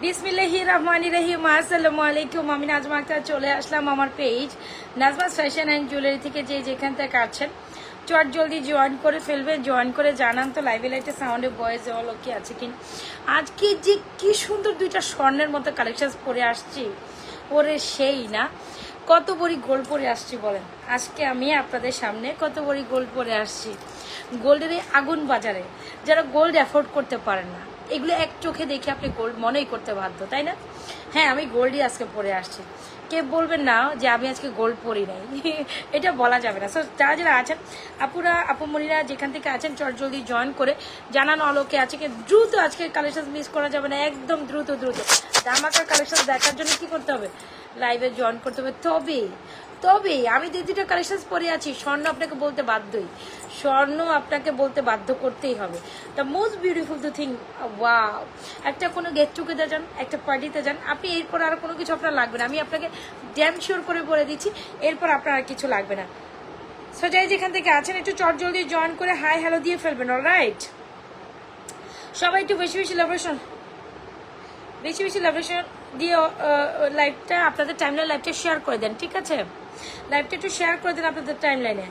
বিসমিল্লাহির রহমানির রহিম। আসসালামু আলাইকুম। আমি নাজমা আক্তার চলে আসলাম আমার page Nazma's fashion and jewellery থেকে। যে যেখান থেকে আসছেন চট জলদি জয়েন করে ফেলবেন। জয়েন করে জানান তো লাইভে লাইটে সাউন্ডে ভয়েস হলো কি আছে কিনা। আজকে যে কি সুন্দর দুইটা স্বর্ণের মতো কালেকশন পরে আসছি, ওরে সেই না কত বড়ি গোল্ড পরে আসছি বলেন। আজকে আমি আপনাদের সামনে কত বড়ি গোল্ড পরে আসছি। গোল্ডের এই আগুন বাজারে যারা গোল্ড অ্যাফোর্ড করতে পারেন না, এগুলো এক চোখে দেখে আপনি গোল্ড মনেই করতে বাধ্য, তাই না? হ্যাঁ, আমি গোল্ডই আজকে পরে আসছি। কে বলবেন না যে আমি আজকে গোল্ড পরি নাই, এটা বলা যাবে না। সো যারা যারা আছেন আপুরা আপুমণিরা যেখান থেকে আছেন চট জলদি জয়েন করে জানানো আলোকে আছে কি দ্রুত আজকে কালেকশন মিস করা যাবে না, একদম দ্রুত দ্রুত ধামাকার কালেকশন দেখার জন্য কি করতে হবে, লাইভে জয়েন করতে হবে। তবে আমি দুইটা কালেকশন পরে আছি, স্বর্ণ আপনাকে বলতে বাধ্যই, স্বর্ণ আপনাকে বলতে বাধ্য করতেই হবে। The most beautiful the thing, wow. একটা কোনো গেট টুগেদার যান, একটা পার্টিতে যান, আপনি এরপর আর কোনো কিছু আপনার লাগবে না। আমি আপনাকে ড্যাম শিওর করে বলে দিচ্ছি, এরপর আপনার আর কিছু লাগবে না। সো যাই যেখান থেকে আছেন একটু চট জলদি জয়েন করে হাই হ্যালো দিয়ে ফেলবেন। অলরাইট, সবাই একটু বেশি বেশি লাভেশন দিয়ে লাইভটা আপনাদের টাইমলাইন লাইভটা শেয়ার করে দেন, ঠিক আছে? লাইভটা একটু শেয়ার করে দেন আপনাদের টাইমলাইনে।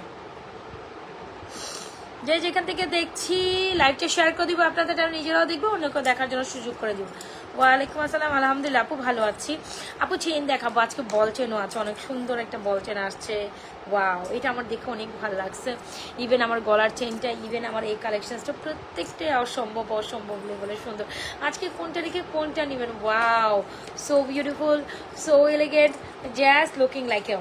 যে যেখান থেকে দেখছি লাইভটা শেয়ার করে দিব, আপনাদের টাইম নিজেরাও দেখবো, অন্যকেও দেখার জন্য সুযোগ করে দিব। ওয়ালাইকুম আসসালাম, আলহামদুলিল্লাহ আপু ভালো আছি। আপু চেন দেখাবো, আজকে বল চেনও আছে, অনেক সুন্দর একটা বল চেন আসছে। ওয়াও, এটা আমার দেখে অনেক ভালো লাগছে। ইভেন আমার গলার চেনটা, ইভেন আমার এই কালেকশনসটা প্রত্যেকটাই অসম্ভব বলে সুন্দর। আজকে কোনটা রেখে কোনটা নেবেন? Wow, so beautiful, so elegant, just looking like এ।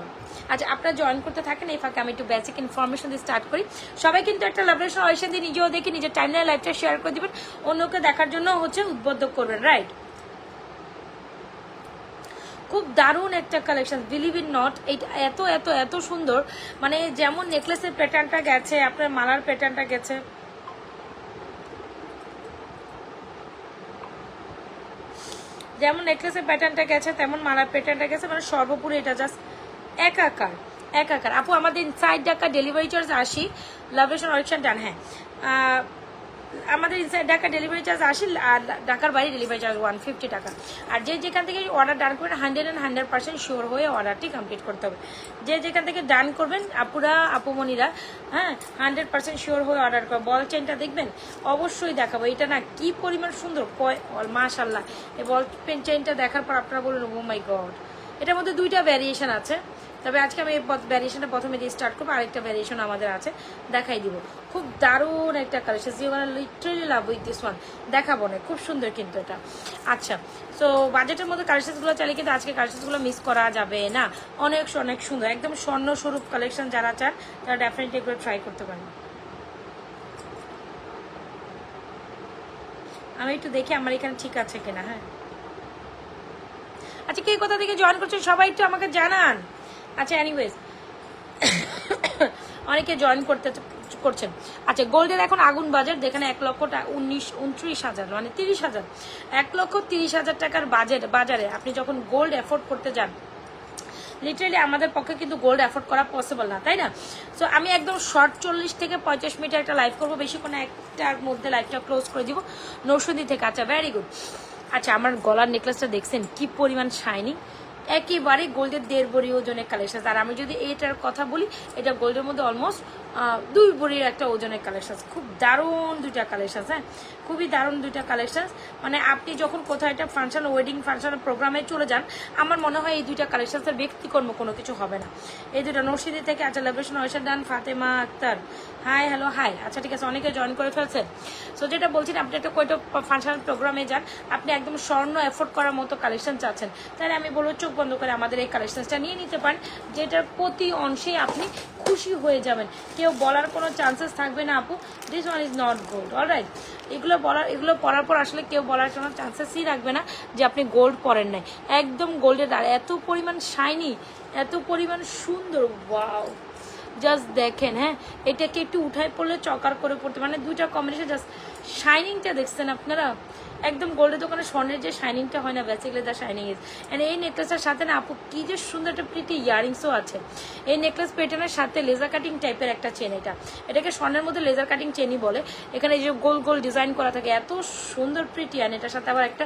আচ্ছা, আপনারা জয়েন করতে থাকেন, এই ফাঁকে আমি একটু বেসিক ইনফরমেশন দিয়ে স্টার্ট করি। সবাই কিন্তু একটা লাভেশন অয়েশন দিয়ে নিজেও দেখে নিজের টাইমলাইন লাইভটা শেয়ার করে দিবেন, অন্যকে দেখার জন্য উদ্বুদ্ধ করবেন, রাইট? খুব দারুণ একটা কালেকশন, বিলিভ ইন নট, এইটা এত এত এত সুন্দর। মানে যেমন নেকলেসের প্যাটার্নটা গেছে, আপনার মালার প্যাটার্নটা গেছে, যেমন নেকলেসের প্যাটার্নটা গেছে তেমন মালার প্যাটার্নটা গেছে, মানে সর্বোপরি এটা জাস্ট একাকার। আপু আমাদের ইনসাইড ঢাকা ডেলিভারি চার্জ 80, লাভেশন অরিকশন ডান। হ্যাঁ, আমাদের ইনসাইড ঢাকা ডেলিভারি চার্জ 80, আর ঢাকার বাইরে ডেলিভারি চার্জ 150 টাকা। আর যে যেখান থেকে অর্ডার ডান করবেন 100% শিওর হয়ে অর্ডারটি কমপ্লিট করতে হবে। যে যেখান থেকে ডান করবেন আপুরা আপুমণিরা, হ্যাঁ 100% শিওর হয়ে অর্ডার করবেন। বল চেনটা দেখবেন, অবশ্যই দেখাবো। এটা না কি পরিমাণ সুন্দর, মাশাআল্লাহ। এই বল পেন চেনটা দেখার পর আপনারা বলুন ও মাই গড। এটার মধ্যে দুইটা ভ্যারিয়েশন আছে, তবে আজকে আমি এই ভ্যারিয়েশনটা প্রথমে দিয়ে স্টার্ট করবো। আরেকটা ভ্যারিয়েশন আমাদের আছে, দেখাই দিব। খুব দারুণ একটা collection, literally love with this one, দেখাবো না, খুব সুন্দর কিন্তু এটা। আচ্ছা, সো বাজেটের মধ্যে কালেকশনগুলো চাইলে কিন্তু আজকে কালেকশনগুলো মিস করা যাবে না। অনেক সুন্দর, একদম স্বর্ণ স্বরূপ কালেকশন যারা চান তারা ডেফিনেটলি এগুলো ট্রাই করতে পারেন। আমি একটু দেখি আমার এখানে ঠিক আছে কিনা। হ্যাঁ, আচ্ছা, কে কোথা থেকে জয়েন করছেন সবাই একটু আমাকে জানান। আচ্ছা, এনিওয়েজ অনেকে জয়েন করছেন। আচ্ছা, গোল্ডের এখন আগুন বাজার, যেখানে 1,29,30,000 মানে 30,000, 1,30,000 টাকার বাজারে আপনি যখন গোল্ড অ্যাফোর্ড করতে যান, লিটারালি আমাদের পক্ষে কিন্তু গোল্ড অ্যাফোর্ড করা পসিবল না, তাই না? সো আমি একদম শর্ট 40 থেকে 45 মিনিটের একটা লাইভ করবো, বেশিক্ষণ একটার মধ্যে লাইভটা ক্লোজ করে দিব নৌসুদি থেকে। আচ্ছা, ভেরি গুড। আচ্ছা, আমার গলার নেকলেসটা দেখছেন কি পরিমাণ শাইনি, একেবারে গোল্ডের 1.5 ভরি ওজনের কালেকশন। আর আমি যদি এটার কথা বলি, এটা গোল্ডের মধ্যে অলমোস্ট 2 ভরির একটা ওজনের কালেকশন। খুব দারুণ দুইটা কালেকশন, হ্যাঁ খুবই দারুণ দুইটা কালেকশন। মানে আপনি যখন কোথাও একটা ফাংশন, ওয়েডিং ফাংশন প্রোগ্রামে চলে যান, আমার মনে হয় এই দুইটা কালেকশনের ব্যক্তিকর্ম কোনো কিছু হবে না। এই দুটা নরসিদি থেকে। আচ্ছা, লাভেশন অয়েশন ডান, Fatema Akter hi hello hi. আচ্ছা, ঠিক আছে, অনেকে জয়েন করে ফেলছেন। সো যেটা বলছেন, আপনি একটা কোয়েটো ফাংশন প্রোগ্রামে যান, আপনি একদম স্বর্ণ এফোর্ড করার মতো কালেকশন চাচ্ছেন, তাহলে আমি বলবো চোখ বন্ধ করে আমাদের এই কালেকশনটা নিয়ে নিতে পারেন, যেটার প্রতি অংশে আপনি খুশি হয়ে যাবেন। কেউ বলার কোনো চান্সেস থাকবে না আপু this one is not gold. Alright, এগুলো পরার পর আসলে কেউ বলার কোনো চান্সেসই রাখবে না যে আপনি গোল্ড পরেন নাই। একদম গোল্ডের, আর এত পরিমাণ শাইনি, এত পরিমাণ সুন্দর। ওয়াও, জাস্ট দেখেন, হ্যাঁ এটাকে একটু উঠায় পড়লে চকার করে পড়তে, মানে দুইটা কম্বিনেশন জাস্ট শাইনিংটা দেখছেন আপনারা, একদম গোল্ডের দোকানে স্বর্ণের যে শাইনিংটা হয় না, basically the shining is. And এই নেকলেসের সাথে না আপু কি যে সুন্দর একটা প্রিটি ইয়ারিংসও আছে। এই নেকলেস প্যাটার্নের সাথে লেজার কাটিং টাইপের একটা চেন, এটাকে স্বর্ণের মধ্যে লেজার কাটিং চেনই বলে। এখানে এই যে গোল গোল ডিজাইন করা থাকে, এত সুন্দর প্রিটি। আর এটার সাথে আবার একটা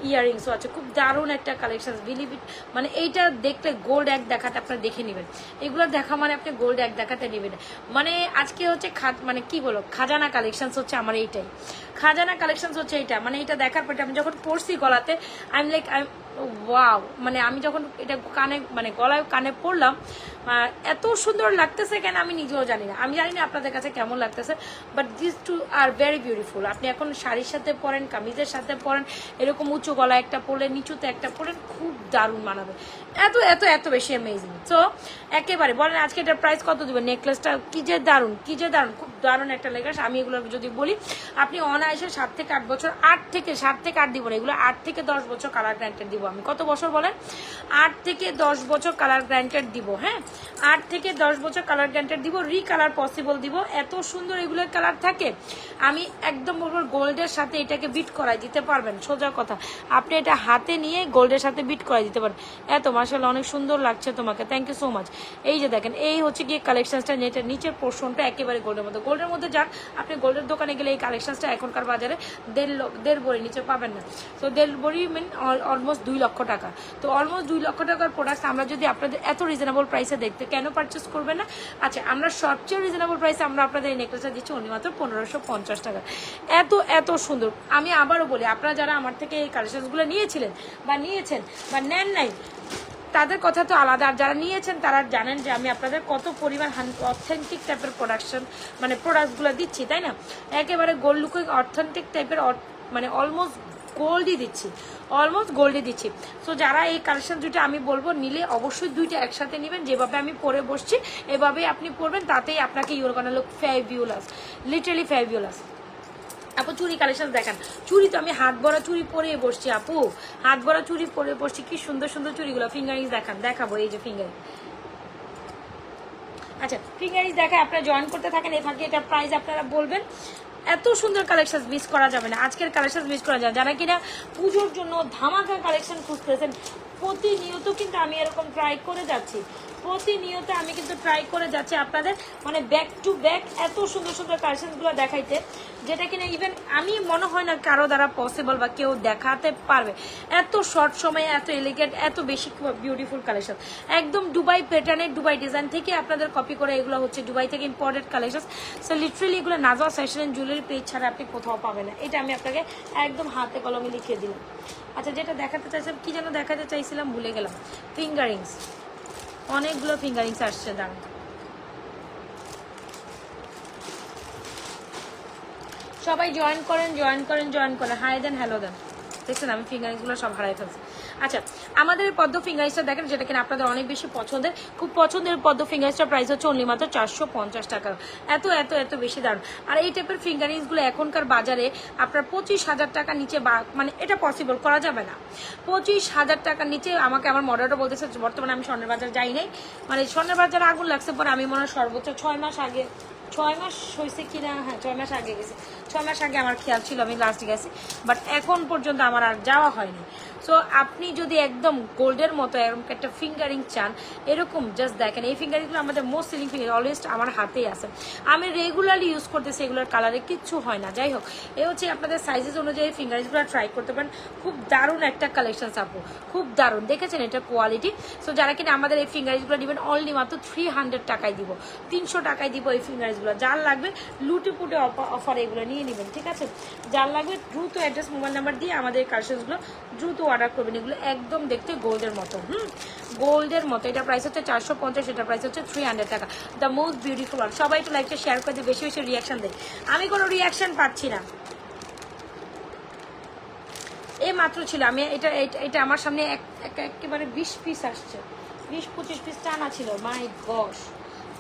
ইয়ারিংসও আছে, খুব দারুণ একটা কালেকশন। বিলিভ ইট, মানে এইটা দেখলে গোল্ড এক দেখাতে আপনারা দেখে নেবেন, এগুলো দেখা মানে আপনি গোল্ড এক দেখাতে নেবেন। মানে আজকে হচ্ছে মানে কি বলো, খাজানা কালেকশন হচ্ছে আমার এইটাই, খাজানা কালেকশন হচ্ছে এইটা। মানে এটা দেখার পরে আমি যখন পরছি গলাতে, আই এম লাইক ওয়াও, মানে আমি যখন এটা কানে মানে গলায় কানে পরলাম, এত সুন্দর লাগতেছে কেন আমি নিজেও জানি না, আমি জানি না আপনাদের কাছে কেমন লাগতেছে, but this two are very beautiful. আপনি এখন শাড়ির সাথে পরেন, কামিজের সাথে পরেন, এরকম উঁচু গলা একটা পরলেন, নিচুতে একটা পরলেন, খুব দারুণ মানাবে, এত এত এত বেশি অ্যামেজিং। সো একেবারে বলেন আজকে এটার প্রাইস কত দেবেন? নেকলেসটা কি যে দারুণ, কি যে দারুণ, খুব দারুণ একটা নেকলেস। আমি এগুলো যদি বলি, আপনি অনায়াসে 7 থেকে 8 বছর, 7 থেকে 8 দিব না, এগুলো 8 থেকে 10 বছর কালার গ্যারান্টেড দিব আমি। কত বছর বলেন? 8 থেকে 10 বছর কালার গ্যারান্টেড দিব। হ্যাঁ, 8 থেকে 10 বছর কালার গ্যারান্টেড দিব, রিকালার পসিবল দিব। এত সুন্দর এগুলোর কালার থাকে, আমি একদম বলবো গোল্ডের সাথে এটাকে বিট করাই দিতে পারবেন, সোজা কথা। আপনি এটা হাতে নিয়ে গোল্ডের সাথে বিট করাই দিতে পারেন। এত মাশাআল্লাহ অনেক সুন্দর লাগছে তোমাকে, থ্যাংক ইউ সো মাচ। এই যে দেখেন, এই হচ্ছে গিয়ে কালেকশনসটা, যেটা নিচের পোর্শনটা একেবারে গোল্ডের মধ্যে। গোল্ডের মধ্যে যান আপনি, গোল্ডের দোকানে গেলে এই কালেকশনসটা এখনকার বাজারে 1.5 বড়ি নিচে পাবেন না। তো 1.5 বড়ি মিন অলমোস্ট 2 লক্ষ টাকা। তো অলমোস্ট 2 লক্ষ টাকার প্রোডাক্ট আমরা যদি আপনাদের এত রিজনেবল প্রাইসে দেখতে, কেন পারচেস করবেন না? আচ্ছা, আমরা সবচেয়ে রিজনেবল প্রাইসে আমরা আপনাদের এই নেকলেসটা দিচ্ছি অনলি মাত্র 1550 টাকা। এত এত সুন্দর। আমি আবারও বলি, আপনারা যারা আমার থেকে এই কালেকশনসগুলো নিয়েছিলেন বা নিয়েছেন বা নেন নাই, তাদের কথা তো আলাদা। আর যারা নিয়েছেন তারা জানেন যে আমি আপনাদের কত পরিমাণ অথেন্টিক টাইপের মানে প্রোডাক্টগুলো দিচ্ছি, তাই না? একেবারে গোল্ড লুকিং অথেন্টিক টাইপের, মানে অলমোস্ট গোল্ডই দিচ্ছি, অলমোস্ট গোল্ডই দিচ্ছি। সো যারা এই কালেকশন দুইটা আমি বলবো নিলে অবশ্যই দুইটা একসাথে নেবেন। যেভাবে আমি পরে বসছি এভাবেই আপনি পরবেন, তাতেই আপনাকে you're gonna look fabulous, literally fabulous. আপু চুড়ি কালেকশন দেখান। চুড়ি তো আমি হাত ভরা চুড়ি পরে বসছি আপু, হাত ভরা চুড়ি পরে বসছি, কি সুন্দর সুন্দর চুড়িগুলো। ফিঙ্গারিংস দেখান, দেখাবো এই যে ফিঙ্গারিং। আচ্ছা, ফিঙ্গারিংস দেখায় আপনারা জয়েন করতে থাকেন, এ ফাঁকে এটার প্রাইস আপনারা বলবেন। এত সুন্দর কালেকশন মিস করা যাবে না, আজকের কালেকশন মিস করা যাবে। যারা কিনা পুজোর জন্য ধামাকা কালেকশন খুঁজতেছেন, প্রতিনিয়ত কিন্তু আমি এরকম ট্রাই করে যাচ্ছি, প্রতিনিয়ত আমি কিন্তু ট্রাই করে যাচ্ছি আপনাদের মানে ব্যাক টু ব্যাক এত সুন্দর সুন্দর কালেকশনগুলো দেখাইতে, যেটা কিনা ইভেন আমি মনে হয় না কারো দ্বারা পসিবল বা কেউ দেখাতে পারবে। এত শর্ট সময়ে এত এলিগেন্ট, এত বেশি বিউটিফুল কালেকশন, একদম দুবাই প্যাটার্নের, দুবাই ডিজাইন থেকে আপনাদের কপি করে, এগুলো হচ্ছে দুবাই থেকে ইম্পোর্টেড কালেকশন। সো লিটারালি এগুলো নাজওয়া ফ্যাশন এন্ড জুয়েলারি পেজ ছাড়া আপনি কোথাও পাবেন না, এটা আমি আপনাকে একদম হাতে কলমে লিখে দিলাম। আচ্ছা, যেটা দেখাতে চাইছিলাম, কি যেন দেখাতে চাইছিলাম ভুলে গেলাম। ফিঙ্গারিংস, অনেকগুলো ফিঙ্গারিংস আসছে, দাঁড়ান। সবাই জয়েন করেন, জয়েন করেন, জয়েন করেন, হাই দেন, হ্যালো দেন। দেখছেন আমি ফিঙ্গারিংসগুলো সব হারাই ফেলছি। আচ্ছা, আমাদের পদ্ম ফিঙ্গারিংসটা দেখেন, যেটা কিনা আপনাদের অনেক বেশি পছন্দের, খুব পছন্দের পদ্ম ফিঙ্গারিংসটার প্রাইস হচ্ছে অনলি মাত্র 450 টাকা। এত এত এত বেশি দারুণ। আর এই টাইপের ফিঙ্গারিংসগুলো এখনকার বাজারে আপনার 25,000 টাকা নিচে, মানে এটা পসিবল করা যাবে না। 25,000 টাকার নিচে আমাকে আমার মডেলটা বলতেছে, বর্তমানে আমি স্বর্ণের বাজার যাই নাই, মানে স্বর্ণের বাজারে আগুন লাগছে পরে আমি মনে হয় সর্বোচ্চ 6 মাস আগে, 6 মাস হয়েছে কিনা, হ্যাঁ 6 মাস আগে গেছে, 6 মাস আগে আমার খেয়াল ছিল আমি লাস্ট গেছি, বাট এখন পর্যন্ত আমার আর যাওয়া হয়নি। সো আপনি যদি একদম গোল্ডের মতো এরকম একটা ফিঙ্গারিং চান, এরকম জাস্ট দেখেন, এই ফিঙ্গারিংগুলো আমাদের মোস্ট সেলিং ফিঙ্গার, অলওয়েজ আমার হাতেই আছে, আমি রেগুলারলি ইউজ করতেছি, এগুলোর কালারে কিচ্ছু হয় না। যাই হোক, এ হচ্ছে আপনাদের সাইজেস অনুযায়ী ফিঙ্গারিংসগুলো ট্রাই করতে পারেন। খুব দারুণ একটা কালেকশন আপু, খুব দারুণ, দেখেছেন এটা কোয়ালিটি। সো যারা কিনা আমাদের এই ফিঙ্গারিংসগুলো নেবেন অনলি মাত্র 300 টাকায় দিব, 300 টাকায় দিব এই ফিঙ্গারিংসগুলো। যার লাগবে লুটে পুটে অফার এগুলো নিয়ে নেবেন, ঠিক আছে? যার লাগবে দ্রুত অ্যাড্রেস, মোবাইল নাম্বার দিয়ে আমাদের কালেকশনসগুলো দ্রুত অর্ডার করবেন। এগুলো একদম দেখতে গোল্ডের মতো, গোল্ডের মতো। এটা প্রাইস হচ্ছে 450, এটা প্রাইস হচ্ছে 300 টাকা। The most beautiful. আর সবাই একটু লাইকটা শেয়ার করে দিয়ে বেশি বেশি রিয়াকশন দেয়, আমি কোনো রিয়াকশন পাচ্ছি না। এই মাত্র ছিল, আমি এটা আমার সামনে একেবারে 20 পিস আসছে, 20-25 পিস টানা ছিল, মাই গশ।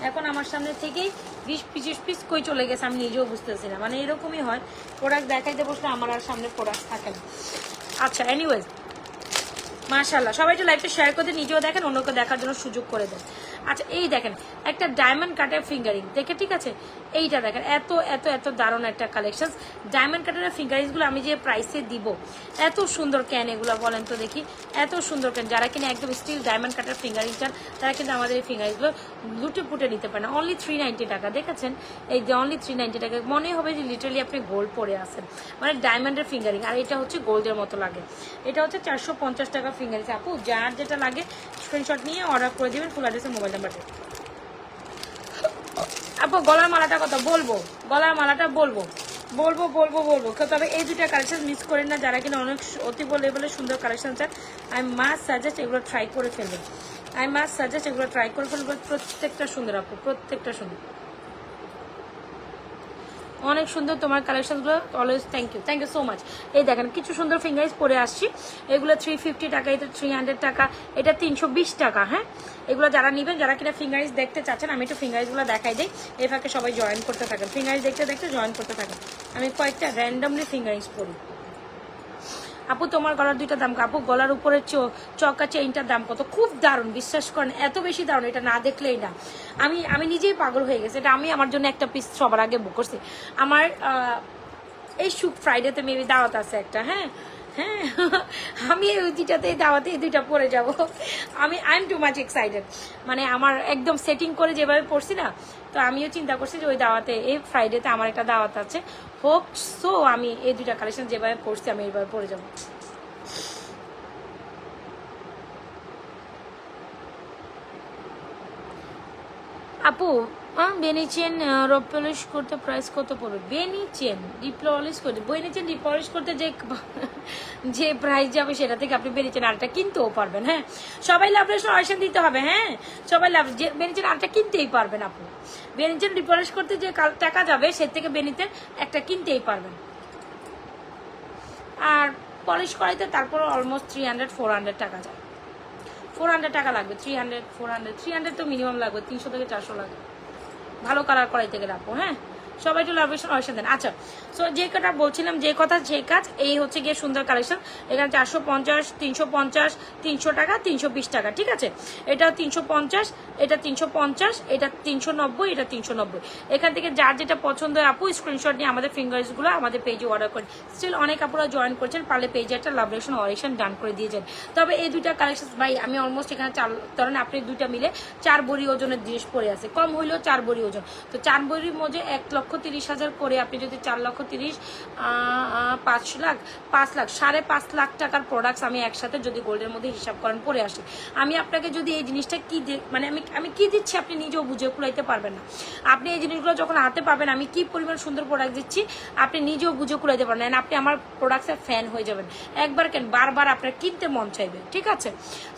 এখন আমার সামনে থেকেই 20-25 পিস কই চলে গেছে আমি নিজেও বুঝতেছি না। মানে এরকমই হয়, প্রোডাক্ট দেখাইতে বসলে আমার আর সামনে প্রোডাক্ট থাকে না। আচ্ছা, এনিওয়েজ মাশাআল্লাহ, সবাই একটু লাইভটা শেয়ার করে নিজেও দেখেন, অন্যকে দেখার জন্য সুযোগ করে দেন। আচ্ছা এই দেখেন একটা ডায়মন্ড কাটের ফিঙ্গারিং দেখে, ঠিক আছে, এইটা দেখেন এত এত এত দারুণ একটা কালেকশন। ডায়মন্ড কাটের ফিঙ্গারিংসগুলো আমি যে প্রাইসে দিব, এত সুন্দর ক্যান এগুলো বলেন তো দেখি, এত সুন্দর ক্যান। যারা কিনা একদম স্টিল ডায়মন্ড কাটের ফিঙ্গারিং চান তারা কিন্তু আমাদের এই ফিঙ্গারিংসগুলো লুটে পুটে নিতে পারেন। অনলি 390 টাকা, দেখেছেন এই যে অনলি 390 টাকা। মনে হবে যে লিটারালি আপনি গোল্ড পরে আসেন, মানে ডায়মন্ডের ফিঙ্গারিং, আর এটা হচ্ছে গোল্ডের মতো লাগে। এটা হচ্ছে 450 টাকা ফিঙ্গারিংস। আপু যার যেটা লাগে স্ক্রিনশট নিয়ে অর্ডার করে দেবেন ফুল অ্যাড্রেসে মোবাইল নাম্বারে। আপু গলার মালাটা কত বলবো, গলার মালাটা বলবো বলবো বলবো বলবো তবে এই দুটা কালেকশন মিস করেন না। যারা কিনা অনেক অতি লেভেলের সুন্দর কালেকশন চান, আমি মাস্ট সাজেস্ট এগুলো ট্রাই করে ফেলবেন। আমি মাস্ট সাজেস্ট এগুলো ট্রাই করে ফেলবেন। প্রত্যেকটা সুন্দর আপু, প্রত্যেকটা সুন্দর, অনেক সুন্দর তোমার কালেকশনগুলো। Always thank you so much. এই দেখেন কিছু সুন্দর ফিঙ্গারিংস পরে আসছি, এগুলো 350 টাকা, এটা 300 টাকা, এটা 320 টাকা। হ্যাঁ এগুলো যারা নেবেন, যারা কিনা ফিঙ্গারিংস দেখতে চাচ্ছেন, আমি একটু ফিঙ্গারিংসগুলো দেখাই দিই, এই ফাঁকে সবাই জয়েন করতে থাকেন। ফিঙ্গারিংস দেখতে দেখতে জয়েন করতে থাকেন। আমি কয়েকটা র্যান্ডমলি ফিঙ্গারিংস পরি। আপু তোমার গলার দুইটা দাম, আপু গলার উপরে চকা চেইনটার দাম কত? খুব দারুণ, বিশ্বাস করেন এত বেশি দারুণ, এটা না দেখলেই না। আমি নিজেই পাগল হয়ে গেছি। এটা আমি আমার জন্য একটা পিস সবার আগে বুক করছি। আমার এই ফ্রাইডেতে মেবি দাওয়াত আছে একটা। হ্যাঁ হ্যাঁ আমি এই দুইটাতে দাওয়াতে এই দুইটা পরে যাব। I am too much excited, মানে আমার একদম সেটিং করে যেভাবে পড়ছি না, তো আমিও চিন্তা করছি যে ওই দাওয়াতে এই ফ্রাইডেতে আমার একটা দাওয়াত আছে, হোক সো আমি এই দুইটা কালেকশন যেভাবে পড়ছি আমি এইভাবে পরে যাব। আপু বেনি চেন রিপলিশ করতে প্রাইস কত পড়বে? বেনি চেন রিপলিশ করতে, বেনি চেন রিপলিশ করতে যে প্রাইস যাবে সেটা থেকে আপনি বেনি চেন আরেকটা কিনতেও পারবেন। হ্যাঁ সবাই লাভরেশন অপশন দিতে হবে। হ্যাঁ সবাই লাভ বেনি চেন আরেকটা কিনতেই পারবেন। আপু বেনি চেন রিপলিশ করতে যে টাকা যাবে সে থেকে বেনিতে একটা কিনতেই পারবেন। আর পলিশ করাইতে তারপর অলমোস্ট 300-400 টাকা যায়। 400 টাকা লাগবে, 300 তো মিনিমাম লাগবে, 300 থেকে 400 লাগবে ভালো কালার করাইতে গেলে। আপু হ্যাঁ সবাই একটু লাভেশন অপশন দেন। আচ্ছা সো যে কথা বলছিলাম, যে কথা যে কাজ, এই হচ্ছে গিয়ে সুন্দর কালেকশন। এখানে 450, 350, 300 টাকা, 320 টাকা, ঠিক আছে। এটা 350, এটা 350, এটা 390, এটা 390। এখান থেকে যার যেটা পছন্দ হয় আপু স্ক্রিনশট নিয়ে আমাদের ফিঙ্গার্সগুলো আমাদের পেজে অর্ডার করেন। স্টিল অনেক আপুরা জয়েন করছেন, পারলে পেজে একটা লাভেশন অরেকশন ডান করে দিয়ে যান। তবে এই দুইটা কালেকশন ভাই আমি অলমোস্ট এখানে 4 ধরেন আপনি দুইটা মিলে 4 বড়ি ওজনের জিনিস পরে আছে, কম হইলেও 4 বড়ি ওজন, তো 4 বড়ির মধ্যে 1,30,000 করে আপনি যদি 4,30,000 5 লাখ 5 লাখ 5.5 লাখ টাকার প্রোডাক্টস আমি একসাথে যদি গোল্ডের মধ্যে হিসাব করেন পরে আসি, আমি আপনাকে যদি এই জিনিসটা কি মানে আমি কি দিচ্ছি আপনি নিজেও বুঝে কুলাইতে পারবেন না। আপনি এই জিনিসগুলো যখন হাতে পাবেন আমি কি পরিমাণ সুন্দর প্রোডাক্ট দিচ্ছি আপনি নিজেও বুঝে কুলাইতে পারবেন না। আপনি আমার প্রোডাক্টসের ফ্যান হয়ে যাবেন, একবার কেন বারবার আপনার কিনতে মন চাইবে, ঠিক আছে।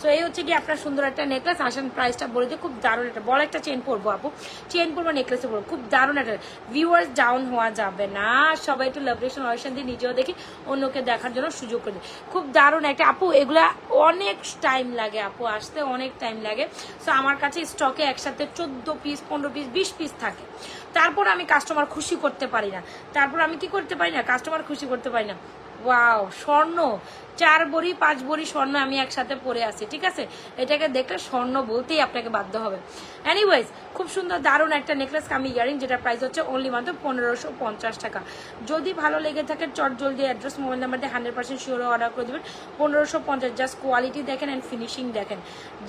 সো এই হচ্ছে কি আপনার সুন্দর একটা নেকলেস। আসেন প্রাইসটা বলে দিই, খুব দারুণ একটা বড় একটা চেন পরবো আপু, চেন পরবো নেকলেসে পরবো, খুব দারুণ একটা। ভিউয়ার্স ডাউন হওয়া যাবে না, সবাই একটু লাভরেশন অপশন দিয়ে নিজেও দেখি, অন্যকে দেখার জন্য সুযোগ করে। খুব দারুণ একটা আপু, এগুলা অনেক টাইম লাগে আপু আসতে, অনেক টাইম লাগে। সো আমার কাছে স্টকে একসাথে 14 পিস 15 পিস 20 পিস থাকে, তারপর আমি কাস্টমার খুশি করতে পারি না, তারপর আমি কি করতে পারি না, কাস্টমার খুশি করতে পারি না। ওয়াও স্বর্ণ 4 বড়ি 5 বড়ি স্বর্ণ আমি একসাথে পরে আছি, ঠিক আছে। এটাকে দেখলে স্বর্ণ বলতেই আপনাকে বাধ্য হবে। এনিওয়েজ খুব সুন্দর দারুণ একটা নেকলেস কামি ইয়ারিং, যেটা প্রাইস হচ্ছে অনলি মাত্র 1550 টাকা। যদি ভালো লেগে থাকে চট জলদি অ্যাড্রেস মোবাইল নাম্বার দিয়ে 100% শিওর অর্ডার করে দেবেন। 1550, জাস্ট কোয়ালিটি দেখেন অ্যান্ড ফিনিশিং দেখেন,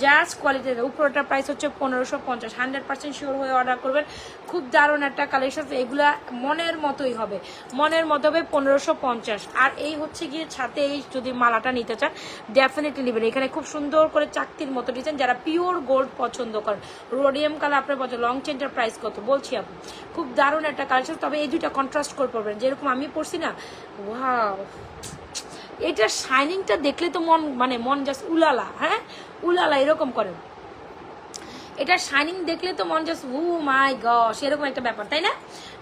জাস্ট কোয়ালিটি দেখেন। উপরটার প্রাইস হচ্ছে 1550, 100% শিওর হয়ে অর্ডার করবেন। খুব দারুণ একটা কালেকশন, এগুলা মনের মতোই হবে, মনের মতো হবে 1550। আর এই হচ্ছে গিয়ে ছাতে এই যদি মালাটা নিতে চান ডেফিনেটলি নেবেন। এখানে খুব সুন্দর করে চাকতির মতো দিচ্ছেন, যারা পিওর গোল্ড পছন্দ করেন, রোডিয়াম কালার আপনার পছন্দ। লং চেনটার প্রাইস কত বলছি আপু, খুব দারুণ একটা কালেকশন। তবে এই দুইটা কন্ট্রাস্ট করে পড়বেন, যেরকম আমি পড়ছি না, ওয়াও এটা শাইনিংটা দেখলে তো মন জাস্ট উলালা, হ্যাঁ উলালা এরকম করেন। এটা শাইনিং দেখলে তো মন জাস্ট ও মাই গশ এরকম একটা ব্যাপার, তাই না?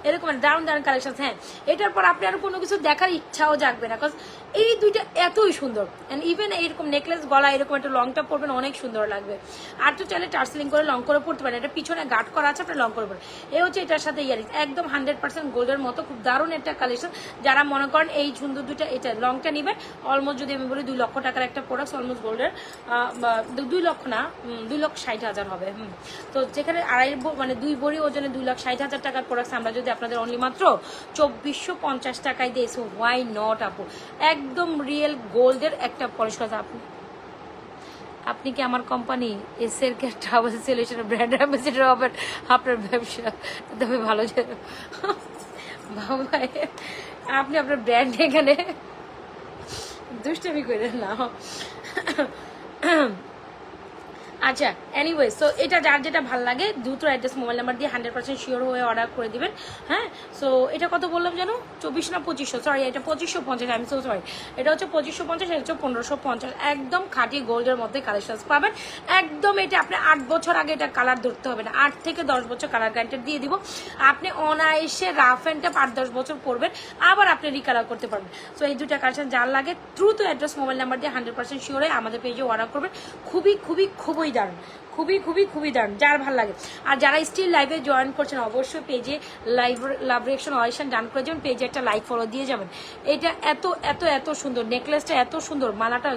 এরকম দারুণ দারুণ কালেকশন। হ্যাঁ এটার পর আপনি আর কোনো কিছু দেখার ইচ্ছাও জাগবে না, কারণ এই দুইটা এতই সুন্দর। এন্ড ইভেন এইরকম নেকলেস গলা এরকম একটা লংটা পরবেন অনেক সুন্দর লাগবে। আর তো চাইলে টার্সেলিং করে লং করে পড়তে পারেন, এটা পিছনে গার্ড করা আছে, আপনি লং করে পড়বেন। এই হচ্ছে এটার সাথে ইয়ারিং, একদম 100% গোল্ডের মতো, খুব দারুণ একটা কালেকশন। যারা মনে করেন এই সুন্দর দুইটা এটা লংটা নিবেন, অলমোস্ট যদি আমি বলি 2 লক্ষ টাকার একটা প্রোডাক্ট, অলমোস্ট গোল্ডের 2 লক্ষ না 2,60,000 হবে, তো যেখানে মানে 2 ভরি ওজনে 2,60,000 টাকার প্রোডাক্ট আমরা যদি আপনাদের অনলি মাত্র 2450 টাকায় দিই, সো হোয়াই নট আপু। একদম রিয়েল গোল্ডের একটা পলিশ কথা। আপনি কি আমার কোম্পানি এসের ট্রাভেল সলিউশনের ব্র্যান্ড অ্যাম্বাসেডর হবেন? আপনার ব্যবসা তবে ভালো যাবে বাবা, আপনি আপনার ব্র্যান্ড এখানে দুষ্টামি করে না। আচ্ছা এনিওয়ে, সো এটা যার যেটা ভালো লাগে দ্রুত অ্যাড্রেস মোবাইল নাম্বার দিয়ে 100% শিওর হয়ে অর্ডার করে দিবেন। হ্যাঁ, সো এটা কত বললাম যেন 24 না 2500, সরি এটা 2550, আমি সো সরি, এটা হচ্ছে 2550, এটা হচ্ছে 1550। একদম খাঁটি গোল্ডের মধ্যে কালেকশন পাবেন একদম। এটা আপনি 8 বছর আগে এটা কালার ধরতে হবে না, 8 থেকে 10 বছর কালার গ্যারান্টি দিয়ে দিব। আপনি অনায়াসে রাফ অ্যান্ড টাফ 8-10 বছর পরবেন, আবার আপনি রিকালার করতে পারবেন। সো এই দুটা কালেকশন যার লাগে দ্রুত অ্যাড্রেস মোবাইল নাম্বার দিয়ে 100% শিওর হয়ে আমাদের পেজে অর্ডার করবেন। খুবই দারুণ, খুবই দারুণ, যার ভালো লাগে। আর যারা স্টিল লাইভে জয়েন করছেন অবশ্যই পেজে লাভ রিঅ্যাকশন অয়েশন ডান করে যাবেন, পেজে একটা লাইক ফলো দিয়ে যাবেন। এটা এত সুন্দর, নেকলেসটা এত সুন্দর, মালাটা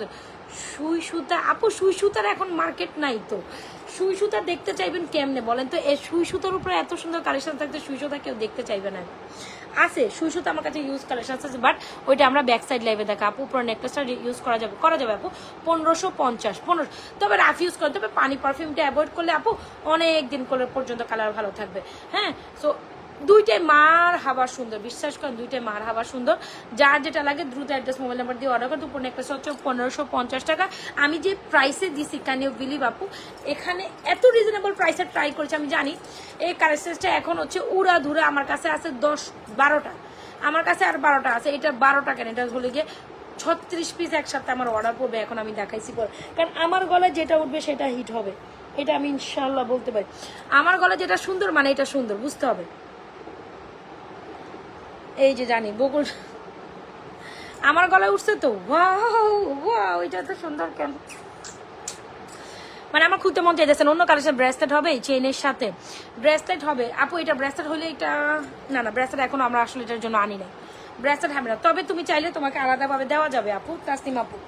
সুই সুতা। আপু সুই সুতার এখন মার্কেট নাই তো, সুই সুতা দেখতে চাইবেন কেমনে বলেন তো? এই সুই সুতার উপরে এত সুন্দর কালেকশন থাকতে সুই সুতা কেউ দেখতে চাইবে না। আছে সুই সুতা আমার কাছে ইউজ কালেকশন আছে, বাট ওইটা আমরা ব্যাক সাইড লাইভে দেখা। আপু পুরো নেকলেসটা ইউজ করা যাবে আপু 1550। তবে রাফ ইউজ করতে হবে, পানি পারফিউমটা অ্যাভয়েড করলে আপু অনেক দিন পর্যন্ত কালার ভালো থাকবে। হ্যাঁ, সো দুইটাই মার হাবার সুন্দর, বিশ্বাস করেন দুইটাই মার হাবার সুন্দর। যার যেটা লাগে দ্রুত অ্যাড্রেস মোবাইল নাম্বার দিয়ে অর্ডার করে। দুপুর নেকলেস হচ্ছে 1550 টাকা। আমি যে প্রাইসে দিছি ক্যান ইউ বিলিভ আপু, এখানে এত রিজনেবল প্রাইসে ট্রাই করেছি। আমি জানি এই কালেকশনটা এখন হচ্ছে উড়া ধুরা, আমার কাছে আছে 10-12টা, আমার কাছে আর 12টা আছে। এটা 12টা কেন, এটা হলে গিয়ে 36 পিস একসাথে আমার অর্ডার করবে। এখন আমি দেখাইছি পর, কারণ আমার গলায় যেটা উঠবে সেটা হিট হবে, এটা আমি ইনশাল্লাহ বলতে পারি। আমার গলায় যেটা সুন্দর মানে এটা সুন্দর, বুঝতে হবে। এই যে জানি বকুল আমার গলায় উঠছে তো, ওয়াও এটা তো সুন্দর কেন, মানে আমার খুঁজতে মন চাইতেছেন। অন্য কালেকশন ব্রেসলেট হবে চেইনের সাথে, ব্রেসলেট হবে আপু। এটা ব্রেসলেট হলে এটা না ব্রেসলেট এখন আমরা আসলে এটার জন্য আনি না, ব্রেসলেট হবে না। তবে তুমি চাইলে তোমাকে আলাদাভাবে দেওয়া যাবে আপু, তাসনিম আপু।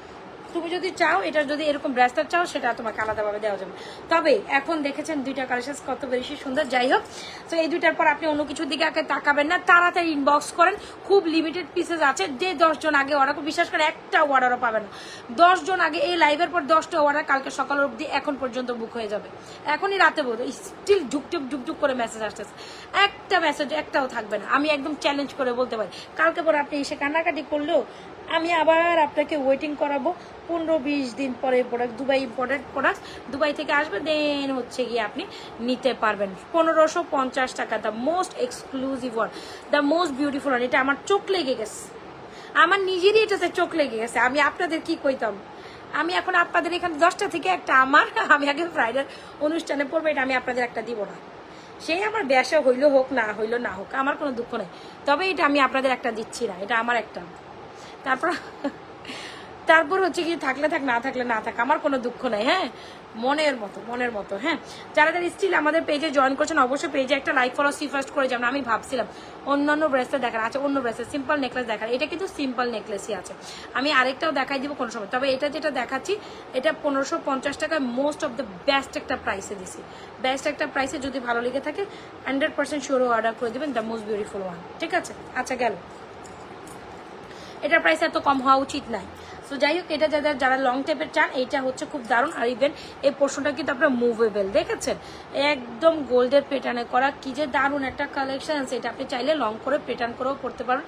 তুমি যদি চাও, এটা যদি এরকম ব্রেসলেট চাও সেটা তোমাকে আলাদাভাবে দেওয়া যাবে। তবে এখন দেখেছেন দুইটা কালেকশন কত বেশি সুন্দর। যাই হোক, তো এই দুইটার পর আপনি অন্য কিছুর দিকে আগে তাকাবেন না, তাড়াতাড়ি ইনবক্স করেন। খুব লিমিটেড পিসেস আছে, যে 10 জন আগে অর্ডার, বিশ্বাস করে একটা অর্ডারও পাবে না। 10 জন আগে এই লাইভের পর 10টা অর্ডার কালকে সকাল অবধি এখন পর্যন্ত বুক হয়ে যাবে। এখনই রাতে বলবো, স্টিল ঝুকঝুক করে মেসেজ আসতেছে, একটা মেসেজ একটাও থাকবে না। আমি একদম চ্যালেঞ্জ করে বলতে পারি, কালকে পরে আপনি এসে কান্নাকাটি করলেও আমি আবার আপনাকে ওয়েটিং করাবো 15-20 দিন পরে। Product Dubai imported product, Dubai থেকে আসবে, দেন হচ্ছে গিয়ে আপনি নিতে পারবেন। 1550 টাকা, the most exclusive one, the most beautiful one. এটা আমার চোখ লেগে গেছে, আমার নিজেরই এটাতে চোখ লেগে গেছে। আমি আপনাদের কি কইতাম, আমি এখন আপনাদের এখানে 10টা থেকে একটা আমার, আমি আগে ফ্রাইডের অনুষ্ঠানে পড়বো, এটা আমি আপনাদের একটা দিব না। সেই আমার ব্যবসা হইলো হোক, না হইলো না হোক, আমার কোনো দুঃখ নেই। তবে এটা আমি আপনাদের একটা দিচ্ছি না, এটা আমার একটা। তারপর হচ্ছে কি, থাকলে থাক, না থাকলে না থাক, আমার কোনো দুঃখ নাই। হ্যাঁ, মনের মতো। হ্যাঁ, যারা স্টিল আমাদের পেজে জয়েন করছেন অবশ্যই পেজে একটা লাইক ফলো সি ফার্স্ট করে যাবেন। আমি ভাবছিলাম অন্যান্য ব্রেসলেট দেখার, আচ্ছা অন্য ব্রেসলেট সিম্পল নেকলেস দেখার, এটা কিন্তু সিম্পল নেকলেসই আছে। আমি আরেকটাও দেখাই দিব কোনো সময়। তবে এটা যেটা দেখাচ্ছি এটা 1550 টাকায় মোস্ট অফ দ্য বেস্ট একটা প্রাইসে দিছি। বেস্ট একটা প্রাইসে যদি ভালো লেগে থাকে 100% শিওর অর্ডার করে দেবেন, দ্য মোস্ট বিউটিফুল ওয়ান। ঠিক আছে, আচ্ছা গেল, এটার প্রাইস এত কম হওয়া উচিত নাই। তো যাই হোক, এটা যারা লং টেপের চান এটা হচ্ছে খুব দারুণ। আর ইভেন এই পোর্শনটা কিন্তু আপনার মুভেবল, দেখেছেন একদম গোল্ডের প্যাটার্নে করা, কি যে দারুণ একটা কালেকশন আছে। এটা আপনি চাইলে লং করে প্যাটার্ন করেও পড়তে পারেন,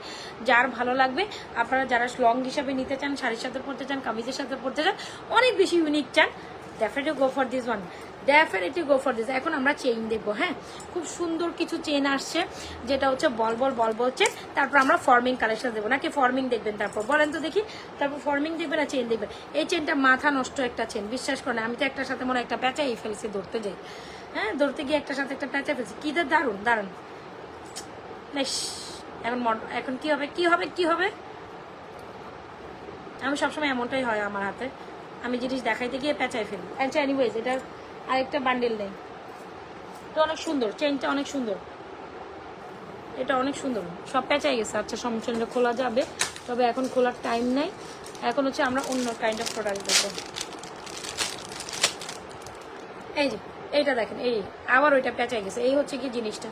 যার ভালো লাগবে। আপনারা যারা লং হিসাবে নিতে চান, শাড়ির সাথে পড়তে চান, কামিজের সাথে পড়তে চান, অনেক বেশি ইউনিক চান, definitely go for this one, definitely go for this. এখন আমরা চেইন দেখবো। হ্যাঁ, খুব সুন্দর কিছু চেইন আসছে, যেটা হচ্ছে বল চেন। তারপর আমরা ফর্মিং কালেকশন দেবো, নাকি ফর্মিং দেখবেন? তারপর বলেন তো দেখি, তারপর ফর্মিং দেখবেন না চেইন দেখবেন? এই চেনটা মাথা নষ্ট একটা চেন, বিশ্বাস করেন। আমি তো একটার সাথে মনে একটা প্যাঁচাই ফেলছি, ধরতে যাই। হ্যাঁ, ধরতে গিয়ে একটার সাথে একটা প্যাঁচা ফেলছি, কি দারুণ। এখন কি হবে? আমি সবসময় এমনটাই হয় আমার হাতে, আমি জিনিস দেখাইতে গিয়ে পেঁচাই ফেলি। আচ্ছা এনিওয়েজ, এটার আরেকটা বান্ডেল নেই, এটা অনেক সুন্দর, চেনটা অনেক সুন্দর, এটা অনেক সুন্দর, সব পেঁচাই গেছে। আচ্ছা, সমস্যা খোলা যাবে, তবে এখন খোলার টাইম নাই। এখন হচ্ছে আমরা অন্য কাইন্ড অফ প্রোডাক্ট দেখবো। এই যে এইটা দেখেন, এই আবার ওইটা পেঁচাই গেছে। এই হচ্ছে কি জিনিসটা,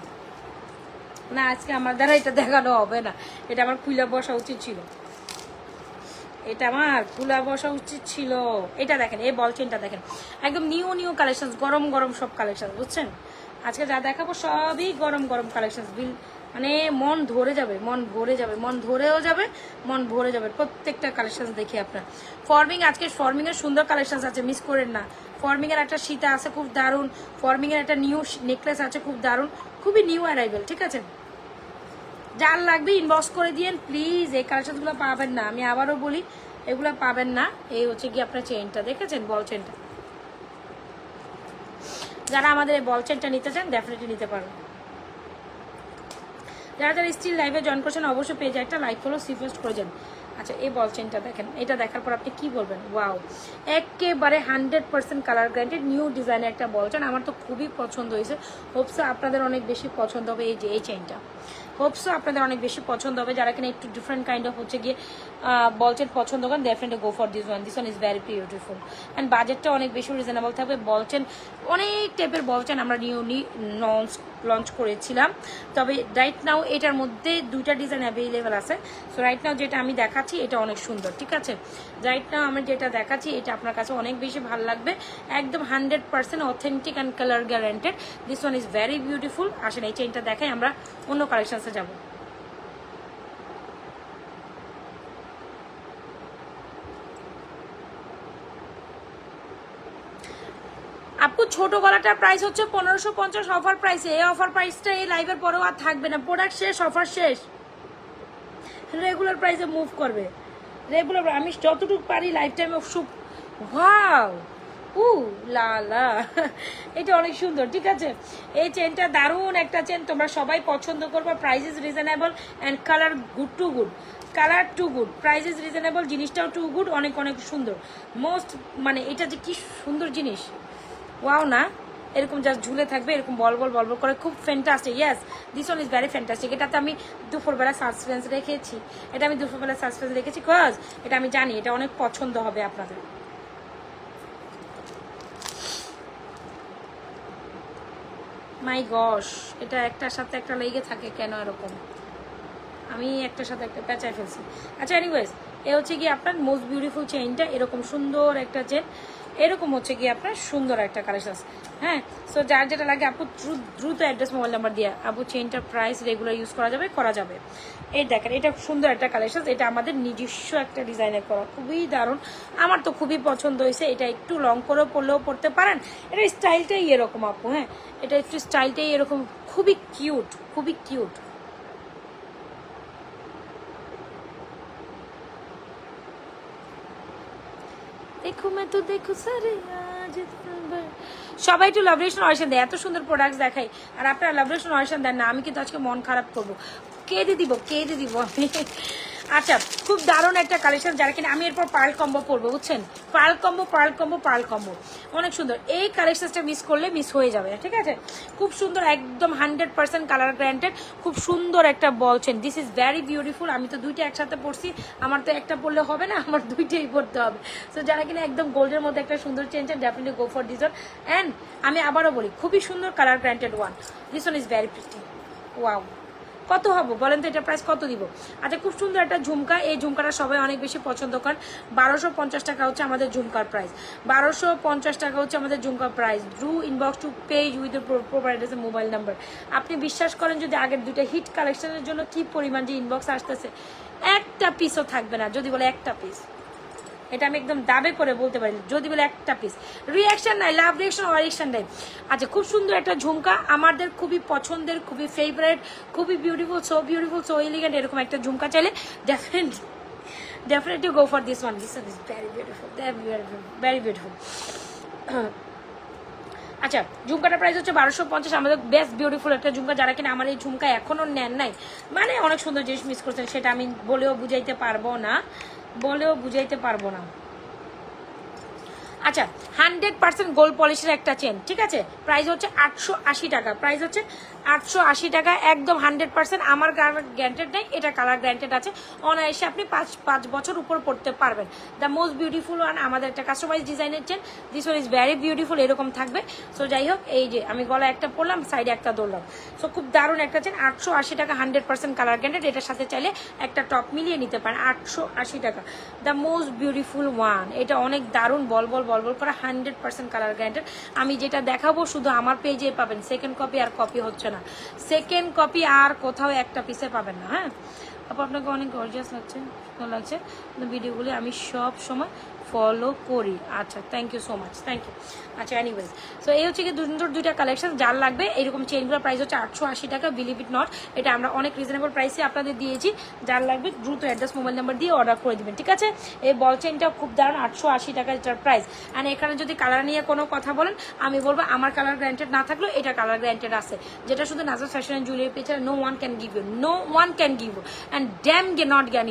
না আজকে আমার দ্বারা এটা দেখানো হবে না, এটা আমার খুলে বসা উচিত ছিল, এটা আমার খুলে বসা উচিত ছিল। এটা দেখেন, এই বল চেনটা দেখেন, একদম নিউ নিউ কালেকশন, গরম গরম সব কালেকশন, বুঝছেন? আজকে যা দেখাবো সবই গরম গরম কালেকশন, বিল মানে মন ধরে যাবে, মন ভরে যাবে, মন ধরেও যাবে, মন ভরে যাবে প্রত্যেকটা কালেকশন দেখি আপনার। ফর্মিং, আজকে ফর্মিং এর সুন্দর কালেকশন আছে, মিস করেন না। ফর্মিং এর একটা সীতা আছে খুব দারুণ, ফর্মিং এর একটা নিউ নেকলেস আছে খুব দারুণ, খুবই নিউ অ্যারাইভেল, ঠিক আছে? যার লাগবে ইনবক্স করে দিয়েন প্লিজ। এই কালেকশনগুলো পাবেন না, আমি আবারও বলি, এগুলো পাবেন না। এই হচ্ছে কি আপনার চেইনটা দেখেছেন, বল চেনটা, যারা আমাদের এই বল চেনটা নিতে চান ডেফিনেটলি নিতে পারবেন। যারা যারা স্টিল লাইভে জয়েন করছেন অবশ্যই পেজে একটা লাইক ফলো সিফোস্ট করে যান। আচ্ছা, এই বল চেনটা দেখেন, এটা দেখার পর আপনি কি বলবেন? ওয়াও, একেবারে 100% কালার গ্যারান্টেড নিউ ডিজাইনের একটা বল চেন, আমার তো খুবই পছন্দ হয়েছে। হোপসো আপনাদের অনেক বেশি পছন্দ হবে এই যে এই চেনটা, হোপসো আপনাদের অনেক বেশি পছন্দ হবে। যারা কিনা একটু ডিফারেন্ট কাইন্ড অফ হচ্ছে গিয়ে বল চেন পছন্দ করেন, definitely go for this one. This one is very beautiful and বাজেটটা অনেক বেশি রিজনেবল থাকবে। বল চেন, অনেক টাইপের বল চেন আমরা নিউলি লঞ্চ করেছিলাম, তবে রাইট নাও এটার মধ্যে দুইটা ডিজাইন অ্যাভেলেবেল আছে। সো রাইট নাও যেটা আমি দেখাচ্ছি এটা অনেক সুন্দর, ঠিক আছে? রাইট নাও আমি যেটা দেখাচ্ছি এটা আপনার কাছে অনেক বেশি ভালো লাগবে, একদম 100% authentic and colour guaranteed. This one is very beautiful. আসেন এই চেইনটা দেখাই, আমরা অন্য কালেকশনসে যাব। আপু ছোট গলাটার প্রাইস হচ্ছে 1550 অফার প্রাইসে। এই অফার প্রাইসটা এই লাইভের পরেও আর থাকবে না, প্রোডাক্ট শেষ, অফার শেষ। রেগুলার প্রাইসে মুভ করবে, রেগুলার। আমি যতটুকু পারি লাইফ টাইমে শুভ। ওয়াও, লা লা, এটা অনেক সুন্দর, ঠিক আছে? এই চেনটা দারুণ একটা চেন, তোমরা সবাই পছন্দ করবে। Price is reasonable and colour good too good, colour too good, price is reasonable, জিনিসটাও টু গুড, অনেক অনেক সুন্দর। মোস্ট মানে এটা যে কি সুন্দর জিনিস, ওয়াও না? এরকম জাস্ট ঝুলে থাকবে, এরকম বল বল বল বল করে, খুব fantastic. Yes, this one is very fantastic. এটাতে আমি দুপুরবেলা সাসপেন্স রেখেছি, এটা আমি দুপুরবেলা সাসপেন্স রেখেছি, কজ এটা আমি জানি এটা অনেক পছন্দ হবে আপনাদের। মাই গশ, এটা একটার সাথে একটা লেগে থাকে কেন এরকম? আমি একটার সাথে একটা পেঁচায় ফেলছি। আচ্ছা, এনিওয়েজ, এ হচ্ছে কি আপনার মোস্ট বিউটিফুল চেইনটা, এরকম সুন্দর একটা চেন, এরকম হচ্ছে কি আপনার সুন্দর একটা কালেকশন। হ্যাঁ, সো যার যেটা লাগে আপু দ্রুত অ্যাড্রেস মোবাইল নাম্বার দিয়ে আপু চেইনটার প্রাইস রেগুলার ইউজ করা যাবে। এই দেখেন, এটা সুন্দর একটা কালেকশন, এটা আমাদের নিজস্ব একটা ডিজাইনের করা, খুবই দারুণ, আমার তো খুবই পছন্দ হয়েছে। এটা একটু লং করে পরলেও পরতে পারেন, এটা স্টাইলটাই এরকম আপু। হ্যাঁ, এটা একটু স্টাইলটাই এরকম, খুবই কিউট, খুবই কিউট। দেখো मैं तो देखो सारे आज সবাই একটু লাভ রিলেশন অরিশন দেয়, এত সুন্দর প্রোডাক্টস দেখাই আর আপনারা লাভ রিলেশন অরিশন দেন না, আমি কিন্তু আজকে মন খারাপ করবো। কেঁদে দিব আমি। আচ্ছা, খুব দারুণ একটা কালেকশন, যারা কিনা আমি এরপর পার্ল কম্বো পরবো, বুঝছেন? পার্ল কম্বো অনেক সুন্দর। এই কালেকশনটা মিস করলে মিস হয়ে যাবে, ঠিক আছে? খুব সুন্দর, একদম 100% কালার গ্যারান্টেড, খুব সুন্দর একটা বলছেন। This is very beautiful. আমি তো দুইটা একসাথে পরছি, আমার তো একটা পরলে হবে না, আমার দুইটাই পরতে হবে। সো যারা কিনা একদম গোল্ডের মধ্যে একটা সুন্দর চেন চান, definitely go for this one. And আমি আবারও বলি, খুবই সুন্দর colour guaranteed one. This one is very pretty. Wow, কত হবো বলেন তো, এটা প্রাইস কত দিব? আচ্ছা, খুব সুন্দর একটা ঝুমকা, এই ঝুমকাটা সবাই অনেক বেশি পছন্দ করেন। 1250 টাকা হচ্ছে আমাদের ঝুমকার প্রাইস, 1250 টাকা হচ্ছে আমাদের ঝুমকার প্রাইস। ড্রু inbox to page with proper address mobile number. আপনি বিশ্বাস করেন যদি আগের দুইটা হিট কালেকশনের জন্য কি পরিমাণ যে ইনবক্স আসতেছে, একটা পিসও থাকবে না যদি বলে একটা পিস। এটা আমি একদম দাবে করে বলতে পারি, যদি বলে একটা পিস। রিয়াকশন নাই, লাভ রিয়াকশন অরিকশন নাই। আচ্ছা, খুব সুন্দর একটা ঝুমকা, আমাদের খুবই পছন্দের, খুবই ফেভারিট, খুবই বিউটিফুল, সো এলিগেন্ট। এরকম একটা ঝুমকা চাইলে definitely go for this one. This one is very beautiful. আচ্ছা, ঝুমকাটার প্রাইস হচ্ছে 1250, আমাদের বেস্ট বিউটিফুল একটা ঝুমকা। যারা কিনা আমার এই ঝুমকা এখনো নেন নাই, মানে অনেক সুন্দর জিনিস মিস করছেন, সেটা আমি বলেও বুঝাইতে পারবো না। আচ্ছা 100% গোল্ড পলিশের একটা চেন, ঠিক আছে, প্রাইস হচ্ছে 880 টাকা, প্রাইস হচ্ছে 880 টাকা, একদম 100%। আমার কালার গ্যারান্টেড নেই, এটা কালার গ্যারান্টেড আছে, অনায়াসে আপনি 5 বছর উপর পড়তে পারবেন। দ্য মোস্ট বিউটিফুল ওয়ান, আমাদের একটা কাস্টমাইজ ডিজাইনের chain, this one is very beautiful, এরকম থাকবে। সো যাই হোক, এই যে আমি গলা একটা পরলাম, সাইডে একটা ধরলাম, সো খুব দারুণ একটা চেন, 880 টাকা, 100% কালার গ্যারান্টেড। এটার সাথে চাইলে একটা টপ মিলিয়ে নিতে পারেন, 880 টাকা, দ্য মোস্ট বিউটিফুল ওয়ান। এটা অনেক দারুণ, বল করা, 100% কালার গ্যারান্টেড। আমি যেটা দেখাবো শুধু আমার পেজে পাবেন, সেকেন্ড কপি আর কপি হচ্ছে না, সেকেন্ড কপি আর কোথাও একটা পিসে পাবেন না। হ্যাঁ আপু, আপনাকে অনেক গর্জিয়াস লাগছে, সুন্দর লাগছে ভিডিওগুলি, আমি সব সময় ফলো করি। আচ্ছা, thank you so much, thank you. আচ্ছা এনিওয়েজ, সো এই হচ্ছে কি সুন্দর দুইটা কালেকশন, যার লাগবে এরকম চেনগুলোর প্রাইস হচ্ছে 880 টাকা, বিলিভ ইট নট, এটা আমরা অনেক রিজনেবল প্রাইসে আপনাদের দিয়েছি। যার লাগবে দ্রুত অ্যাড্রেস, মোবাইল নাম্বার দিয়ে অর্ডার করে দিবেন, ঠিক আছে। এই বল চেনটা খুব দারুণ, 880 টাকা এটার প্রাইস। আর এখানে যদি কালার নিয়ে কোনো কথা বলেন, আমি বলবো আমার কালার গ্যারান্টেড না থাকলেও এটা কালার গ্যারান্টেড আছে, যেটা শুধু নাজরাত ফ্যাশন এন্ড জুয়েলারি পেজে no one can give you, no one can give you and damn not can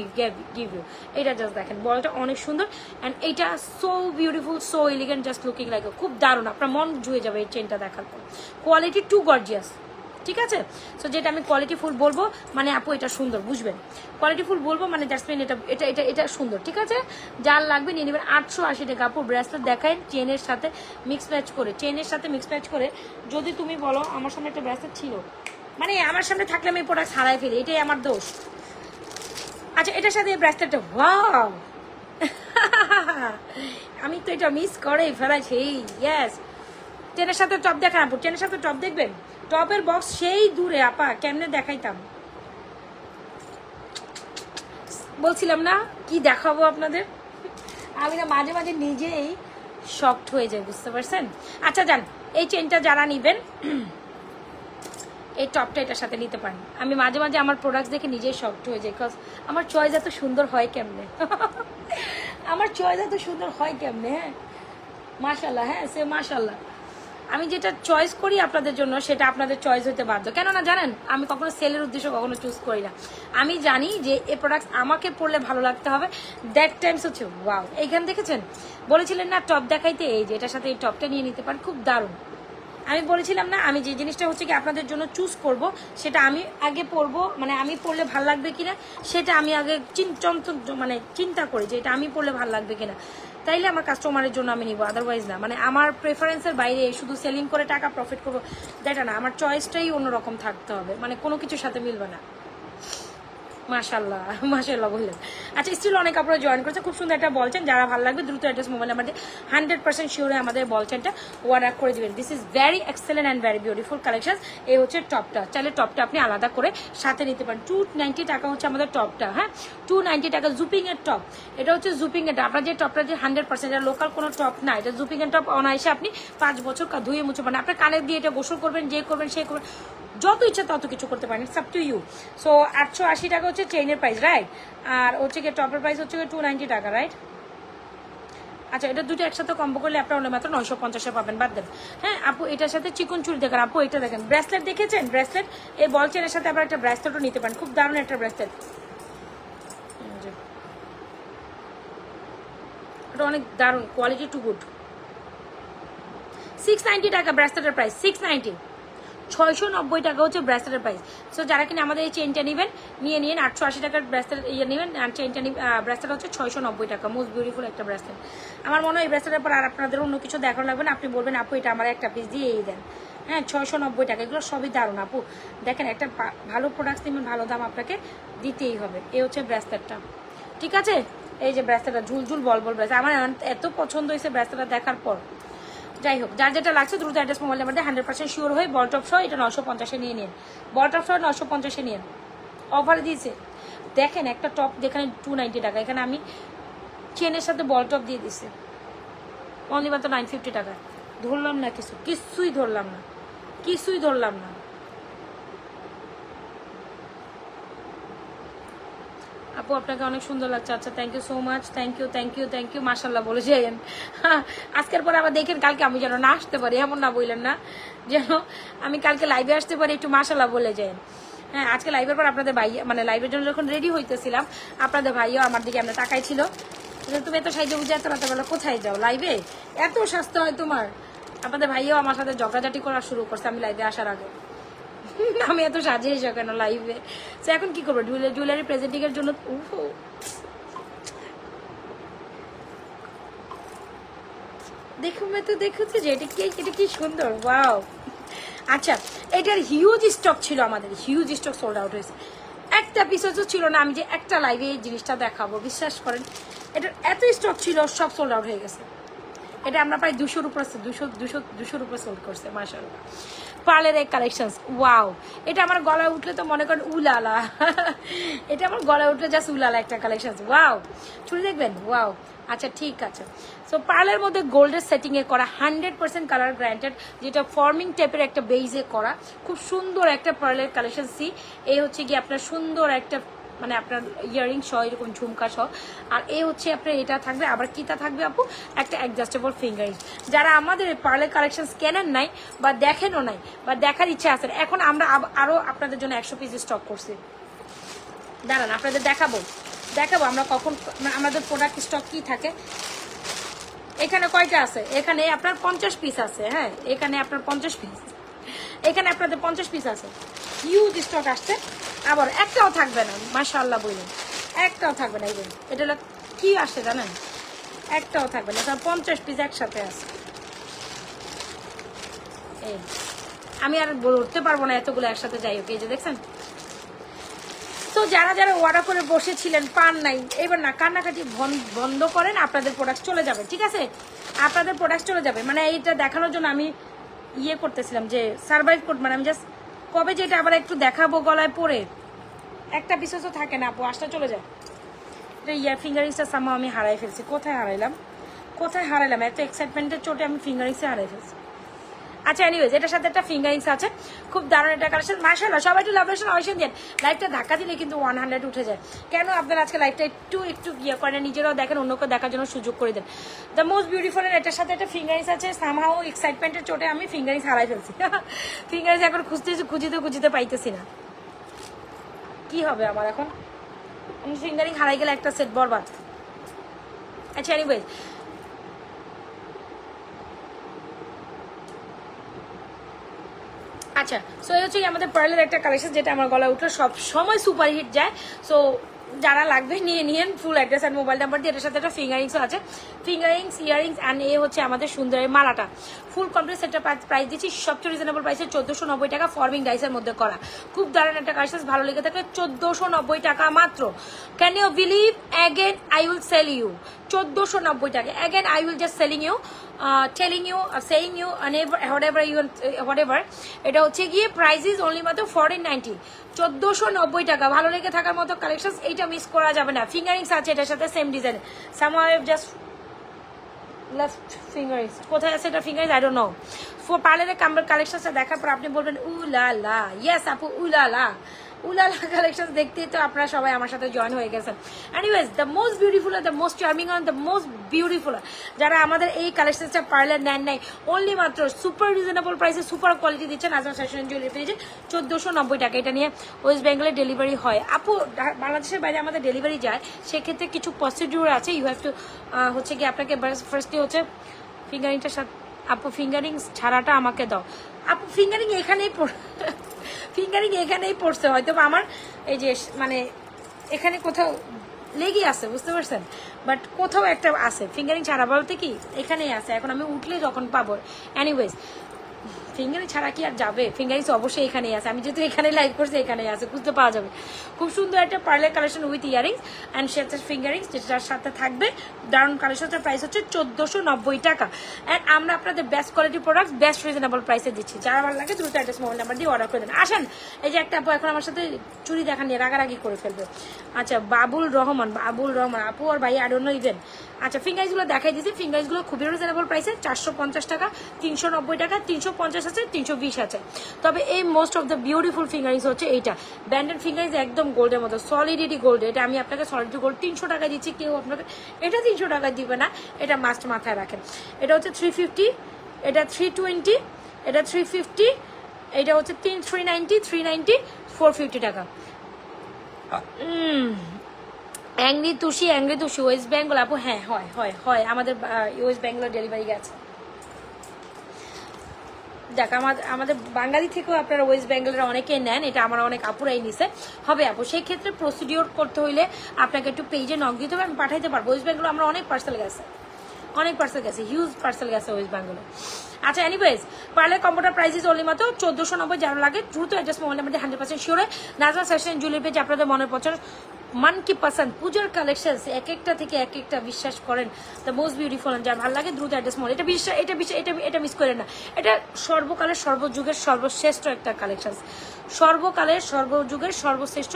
give you. এটা জাস্ট দেখেন, বলটা অনেক সুন্দর অ্যান্ড এইটা so beautiful, so elegant, just looking like, খুব দারুণ, আপনার মন জুয়ে যাবে এই চেনটা দেখার পর। কোয়ালিটি টু গর্জিয়াস, ঠিক আছে। সো যেটা আমি কোয়ালিটি ফুল বলবো মানে আপু এটা সুন্দর, বুঝবেন, কোয়ালিটি ফুল বলবো মানে জাসমিন এটা এটা এটা এটা সুন্দর, ঠিক আছে। যার লাগবে নিয়ে নেবেন, 880 টাকা। আপু ব্রেসলেট দেখায় চেনের সাথে মিক্স ম্যাচ করে, চেনের সাথে মিক্স ম্যাচ করে। যদি তুমি বলো আমার সামনে একটা ব্রেসলেট ছিল, মানে আমার সামনে থাকলে আমি প্রোডাক্ট হারাই ফেলি, এটাই আমার দোষ। আচ্ছা এটার সাথে এই ব্রেসলেটটা, ওয়াও আমি তো এটা মিস করেই ফেলাইছি, ইয়েস। চেনের সাথে টপ দেখান আপু, চেনের সাথে টপ দেখবেন, টপের বক্স সেই দূরে আপা, কেমনে দেখাইতাম, বলছিলাম না কি দেখাবো আপনাদের, আমি না মাঝে মাঝে নিজেই শকড হয়ে যাই, বুঝতে পারছেন। আচ্ছা যান, এই চেনটা যারা নিবেন, এই টপটা এটার সাথে নিতে পারেন। আমি মাঝে মাঝে আমার প্রোডাক্ট দেখে নিজেই শকড হয়ে যাই, বিকজ আমার চয়েস এত সুন্দর হয় কেমনে আমার চয়েস এত সুন্দর হয় কেমনে। হ্যাঁ মাশাল্লাহ, হ্যাঁ সে মাশাল্লাহ, আমি যেটা চয়েস করি আপনাদের জন্য সেটা আপনাদের চয়েস হতে বাধ্য। কেননা জানেন, আমি কখনো সেলের উদ্দেশ্য কখনো চুজ করি না, আমি জানি যে এই প্রোডাক্ট আমাকে পড়লে ভালো লাগতে হবে, দ্যাট টাইমস হচ্ছে ওয়াও। এইখান দেখেছেন, বলেছিলেন না টপ দেখাইতে, এই যে এটার সাথে এই টপটা নিয়ে নিতে পারেন, খুব দারুণ। আমি বলেছিলাম না, আমি যে জিনিসটা হচ্ছে কি আপনাদের জন্য চুজ করব, সেটা আমি আগে পরবো, মানে আমি পরলে ভালো লাগবে কিনা সেটা আমি আগে মানে চিন্তা করি যে এটা আমি পরলে ভালো লাগবে কিনা, তাইলে আমার কাস্টমারের জন্য আমি নিব, আদারওয়াইজ না। মানে আমার প্রেফারেন্সের বাইরে শুধু সেলিং করে টাকা প্রফিট করবো, এটা না, আমার চয়েসটাই অন্যরকম থাকতে হবে, মানে কোনো কিছুর সাথে মিলবে না। মাশাল্লাহ মাশাল্লাহ বললেন। আচ্ছা স্টিল অনেক আপনারা জয়েন করেছে, খুব সুন্দর একটা বলছেন, যারা ভালো লাগবে দ্রুত অ্যাড্রেস, মোবাইল নাম্বার দিয়ে 100% শিওরে আমাদের বলছেনটা অর্ডার করে দিবেন। This is very excellent and very beautiful collection. এই হচ্ছে টপটা, চাইলে টপটা আপনি আলাদা করে সাথে নিতে পারেন। 290 টাকা হচ্ছে আমাদের টপটা, হ্যাঁ 290 টাকা, জুপিং এর টপ। এটা হচ্ছে জুপিং এর টপ, আপনার যে টপটা যে 100% এটা লোকাল কোনো টপ না, এটা জুপিং এর টপ, অনায়াসে আপনি 5 বছর ধুয়ে মুছে পারেন। আপনার কানে দিয়ে এটা গোসল করবেন, যে করবেন সে করবেন, যত ইচ্ছা তত কিছু করতে পারেন, it's up to you. So 880 টাকা হচ্ছে চেইনের প্রাইস, রাইট, আর হচ্ছে কি টপের প্রাইস হচ্ছে 290 টাকা, রাইট। আচ্ছা এটা দুটো একসাথে কম্বো করলে আপনার মাত্র 950-এ পাবেন, বাদ দেন। হ্যাঁ আপু এটার সাথে চিকন চুড়ি দেখেন, আপু এটা দেখেন, ব্রেসলেট দেখেছেন, ব্রেসলেট এই বল চেনের সাথে আবার একটা ব্রেসলেটও নিতে পারেন, খুব দারুণ একটা ব্রেসলেট, এটা অনেক দারুণ, কোয়ালিটি টু গুড। 690 টাকা ব্রেসলেটের প্রাইস, 690, 690 টাকা হচ্ছে ব্রেসলেটের প্রাইস। সো যারা কিনা আমাদের এই চেনটা নেবেন, নিয়ে নিন, 880 টাকার ব্রেসলেট ইয়ে নেবেন, আর চেনটা ব্রেসলেট হচ্ছে 690 টাকা, মোস্ট বিউটিফুল একটা ব্রেসলেট। আমার মনে হয় এই ব্রেসলেটের পর আর আপনাদের অন্য কিছু দেখানো লাগবে না, আপনি বলবেন আপু এটা আমার একটা পিস দিয়েই দেন। হ্যাঁ 690 টাকা, এগুলো সবই দারুণ আপু। দেখেন একটা ভালো প্রোডাক্ট নেবেন, ভালো দাম আপনাকে দিতেই হবে। এই হচ্ছে ব্রেসলেটটা, ঠিক আছে। এই যে ব্রেসলেটটা ঝুলঝুল বল ব্রেসলেট, আমার এত পছন্দ হয়েছে ব্রেসলেটটা দেখার পর। যাই হোক, যার যেটা লাগছে দ্রুত অ্যাড্রেস, মোবাইল নাম্বার দিয়ে 100% শিওর হয়ে বলটপ সহ এটা 950-এ নিয়ে নিন, বলটপ সহ 950-এ নিন, অফারে দিয়েছে। দেখেন একটা টপ যেখানে 290 টাকা, এখানে আমি চেনের সাথে বলটপ দিয়ে দিছি অনলি মাত্র 950 টাকা। ধরলাম না কিছুই ধরলাম না, কিছুই ধরলাম না। আপু আপনাকে অনেক সুন্দর লাগছে, আচ্ছা thank you so much, thank you thank you thank you, মাশাল্লাহ বলে যাইন। আজকের পরে আবার দেখেন কালকে আমি যেন না আসতে পারি, এমন না বললেন না, যেন আমি কালকে লাইভে আসতে পারি, একটু মাশাল্লাহ বলে যাইন। হ্যাঁ আজকে লাইভের পর আপনাদের ভাই, মানে লাইভের জন্য যখন রেডি হইতেছিলাম আপনাদের ভাইও আমার দিকে আমরা তাকাই ছিল, তুমি এত সাইজে বুঝে এত রাতেবেলা কোথায় যাও? লাইভে? এত স্বাস্থ্য হয় তোমার? আপনাদের ভাইও আমার সাথে ঝগড়াঝাটি করা শুরু করছে আমি লাইভে আসার আগে। আমি এত সাজিয়ে এসে কেন লাইভে? তো এখন কি করবো? জুয়েলারি প্রেজেন্টিং এর জন্য দেখুন তো দেখুছি যে এটা কি সুন্দর। ওয়াও। আচ্ছা, এটার হিউজ স্টক ছিল আমাদের, হিউজ স্টক সোল্ড আউট হয়েছে। একটা পিসও ছিল না আমি যে একটা লাইভে এই জিনিসটা দেখাবো, বিশ্বাস করেন। এটার এত স্টক ছিল, সব সোল্ড আউট হয়ে গেছে। এটা আমরা প্রায় 200-র উপরে 200-র উপরে সোল্ড করছে মাশাআল্লাহ। পার্লের এই কালেকশন, ওয়াও। এটা আমার গলায় উঠলে তো মনে করেন উলালা। এটা আমার গলায় উঠলে জাস্ট উলালা একটা কালেকশন। ওয়াও, চুরি দেখবেন? ওয়াও। আচ্ছা ঠিক আছে। সো পার্লের মধ্যে গোল্ডের সেটিং এ করা, 100% কালার গ্যারান্টেড, যেটা ফর্মিং টাইপের একটা বেইজে করা, খুব সুন্দর একটা পার্লের কালেকশন। সি এই হচ্ছে কি আপনার সুন্দর একটা মানে আপনার ইয়ারিং সহ এরকম ঝুমকা সহ। আর এই হচ্ছে আপনার এটা থাকবে, আবার কিটা থাকবে আপু একটা অ্যাডজাস্টেবল ফিঙ্গারিং। যারা আমাদের পার্লের কালেকশন কেনেন নাই বা দেখেনও নাই বা দেখার ইচ্ছা আছে, এখন আমরা আরো আপনাদের জন্য 100 পিস স্টক করছি। দাঁড়ান আপনাদের দেখাবো আমরা কখন আমাদের প্রোডাক্ট স্টক কি থাকে। এখানে কয়টা আছে? এখানে আপনার 50 পিস আছে। হ্যাঁ, এখানে আপনার 50 পিস, এখানে আপনাদের 50 পিস আছে। হিউজ স্টক আসছে। আবার একটাও থাকবে না, মাশাআল্লাহ বললেন, একটাও থাকবে না। এটা হলো কি আসছে জানেন? একটাও থাকবে না, 50 পিস একসাথে আছে। এই আমি আর বলতে পারবো না এতগুলো একসাথে। যাই হোক, এই যে দেখছেন। তো যারা যারা অর্ডার করে বসেছিলেন পান নাই, এবার না কান্নাকাটি বন্ধ করেন, আপনাদের প্রোডাক্ট চলে যাবে। ঠিক আছে, আপনাদের প্রোডাক্ট চলে যাবে। মানে এইটা দেখানোর জন্য আমি ইয়ে করতেছিলাম যে সার্ভাইভ করতে, মানে আমি জাস্ট কবে যে এটা আবার একটু দেখাবো গলায় পরে, একটা বিশেষ তো থাকে না আপু, আসটা চলে যায়। এটা ইয়ার ফিঙ্গারিংসটা সামা আমি হারাই ফেলছি। কোথায় হারাইলাম? এত এক্সাইটমেন্টের চোটে আমি ফিঙ্গারিংসে হারাই ফেলছি। আচ্ছা এনিওয়েজ, এটার সাথে একটা ফিঙ্গারিংস আছে, খুব দারুণ একটা কালেকশন। মাশাআল্লাহ, সবাই একটু লাভলেশন অবশ্যই দেন। লাইভটা ধাক্কা দিলে কিন্তু 100 উঠে যায়। কেন আপনারা আজকে লাইভটা একটু ইয়ে করেন, নিজেরাও দেখেন, অন্যকে দেখার জন্য সুযোগ করে দেন। দ্য মোস্ট বিউটিফুল এর এটার সাথে একটা ফিঙ্গারিংস আছে। সামহাও এক্সাইটমেন্টের চোটে আমি ফিঙ্গারিংস হারাই ফেলছি। ফিঙ্গারিংস এখন খুঁজিতে পাইতেছি না। কি হবে আমার এখন? ফিঙ্গারিং হারাই গেলে একটা সেট বরবাদ। আচ্ছা এনিওয়েজ, আচ্ছা সো এই হচ্ছে আমাদের পার্লের একটা কালেকশন, যেটা আমার গলা উঠলে সব সময় সুপার হিট যায়। সো যারা লাগবে নিয়ে নিয়েন, ফুল অ্যাড্রেস আর মোবাইল নাম্বার দিয়ে। এটার সাথে একটা ফিঙ্গারিংসও আছে, ফিঙ্গারিংস, ইয়ারিংস অ্যান্ড এ হচ্ছে আমাদের সুন্দরের মালাটা। ফুল কমপ্লিট সেটটা প্রাইস দিচ্ছি সবচেয়ে রিজনেবল প্রাইসে 1490 টাকা, ফর্মিং ডাইসের মধ্যে করা। খুব দারুণ একটা কালেকশন, ভালো লেগে থাকে। 1490 টাকা মাত্র। Can you believe? Again I will sell you 1490 টাকা। Again I will just selling you, telling you, saying you, whatever এটা হচ্ছে গিয়ে প্রাইস ইজ অনলি মাত্র 1490, 1490 টাকা। ভালো লেগে থাকার মতো কালেকশন, এইটা মিস করা যাবে না। ফিঙ্গারিংস আছে এটার সাথে same design. Somehow I just left fingerings, কোথায় আছে এটা ফিঙ্গারিংস আই ডোন্ট নো। পার্লারের কালেকশনটা দেখার পর আপনি বলবেন উলালা, ইয়েস আপু উলালা কালেকশন দেখতে তো আপনারা সবাই আমার সাথে জয়েন হয়ে গেছেন। Anyways, the most beautiful, the most charming and the most beautiful, যারা আমাদের এই কালেকশনটা পার্লার নেন নাই, অনলি মাত্র সুপার রিজনেবল প্রাইসে সুপার কোয়ালিটি দিচ্ছেন আজমা ফ্যাশন জুয়েলারি পেজে 1490 টাকা। এটা নিয়ে ওয়েস্ট বেঙ্গলে ডেলিভারি হয় আপু, বাংলাদেশের বাইরে আমাদের ডেলিভারি যায়, সেক্ষেত্রে কিছু প্রসিডিউর আছে। ইউ হ্যাভ টু হচ্ছে কি আপনাকে ফার্স্টলি হচ্ছে ফিঙ্গারিংটার সাথে, আপু ফিঙ্গারিংস ছাড়াটা আমাকে দাও। আপু ফিঙ্গারিং এখানেই পড়ছে হয়তো আমার এই যে মানে এখানে কোথাও লেগে আছে, বুঝতে পারছেন? বাট কোথাও একটা আছে ফিঙ্গারিং ছাড়া, বলতে কি এখানেই আছে। এখন আমি উঠলে যখন পাবো। এনিওয়েজ, ফিঙ্গারিং ছাড়া কি আর যাবে? ফিঙ্গারিংস অবশ্যই এখানেই আছে। আমি যেহেতু এখানে লাইভ করছি, এখানেই আছে, বুঝতে পাওয়া যাবে। খুব সুন্দর একটা parlour collection with earrings and সেটার ফিঙ্গারিংস, যেটার সাথে থাকবে দারুণ কালেকশনটার প্রাইস হচ্ছে 1490 টাকা। অ্যান্ড আমরা আপনাদের best quality product best reasonable প্রাইসে দিচ্ছি। যারা ভালো লাগে দ্রুত অ্যাড্রেস মোবাইল নাম্বার দিয়ে অর্ডার করে দেন। আসেন, এই যে একটা আপু এখন আমার সাথে চুরি দেখা নিয়ে রাগারাগি করে ফেলবে। আচ্ছা বাবুল রহমান আপু আর ভাই আই ডোন্ট নো ইভেন। আচ্ছা ফিঙ্গারিংসগুলো দেখাই দিয়েছি। ফিঙ্গারিংসগুলো খুবই রিজনেবল প্রাইসে, 450 টাকা, 390 টাকা, 350 আছে, 320 আছে। তবে এই most of the beautiful fingerings হচ্ছে এইটা ব্যান্ডেড ফিঙ্গারিংস, একদম গোল্ডের মতো, সলিডিটি গোল্ড। এটা আমি আপনাকে সলিডিটি গোল্ড 300 টাকা দিচ্ছি, কেউ আপনাকে এটা 300 টাকা দিবে না, এটা মাস্ট মাথায় রাখেন। এটা হচ্ছে 350, এটা 320, এটা 350, এটা হচ্ছে 390, 450 টাকা। অ্যাংরি তুষি ওয়েস্ট বেঙ্গল আপু, হ্যাঁ হয় হয় হয়, আমাদের ওয়েস্ট বেঙ্গলের ডেলিভারি গেছে। দেখ আমাদের বাঙালি থেকেও আপনারা ওয়েস্ট বেঙ্গলের অনেকে নেন, এটা আমার অনেক আপুরাই নিছে। হবে আপু, সেই ক্ষেত্রে প্রসিডিওর করতে হইলে আপনাকে একটু পেজে নক দিতে হবে, আমি পাঠাইতে পারবো। ওয়েস্ট বেঙ্গল আমরা অনেক পার্সেল গেছে, হিউজ পার্সেল গেছে ওয়েস্ট বেঙ্গলে। আচ্ছা anyways, parlour computer price is only মাত্র 1490। যারা লাগে দ্রুত অ্যাডজাস্ট মোবাইলের মধ্যে 100% শিওর হয়। নাজমা ফ্যাশন জুয়েলারি পেজ আপনাদের মনের পছন্দ, মান কি পছন্দ, পূজার কালেকশন এক একটা থেকে এক একটা, বিশ্বাস করেন দ্য মোস্ট বিউটিফুল। যার ভালো লাগে দ্রুত অ্যাড্রেস মোবাইল, এটা মিস করেন না। এটা সর্বকালের সর্বযুগের সর্বশ্রেষ্ঠ একটা কালেকশন, সর্বকালের সর্বযুগের সর্বশ্রেষ্ঠ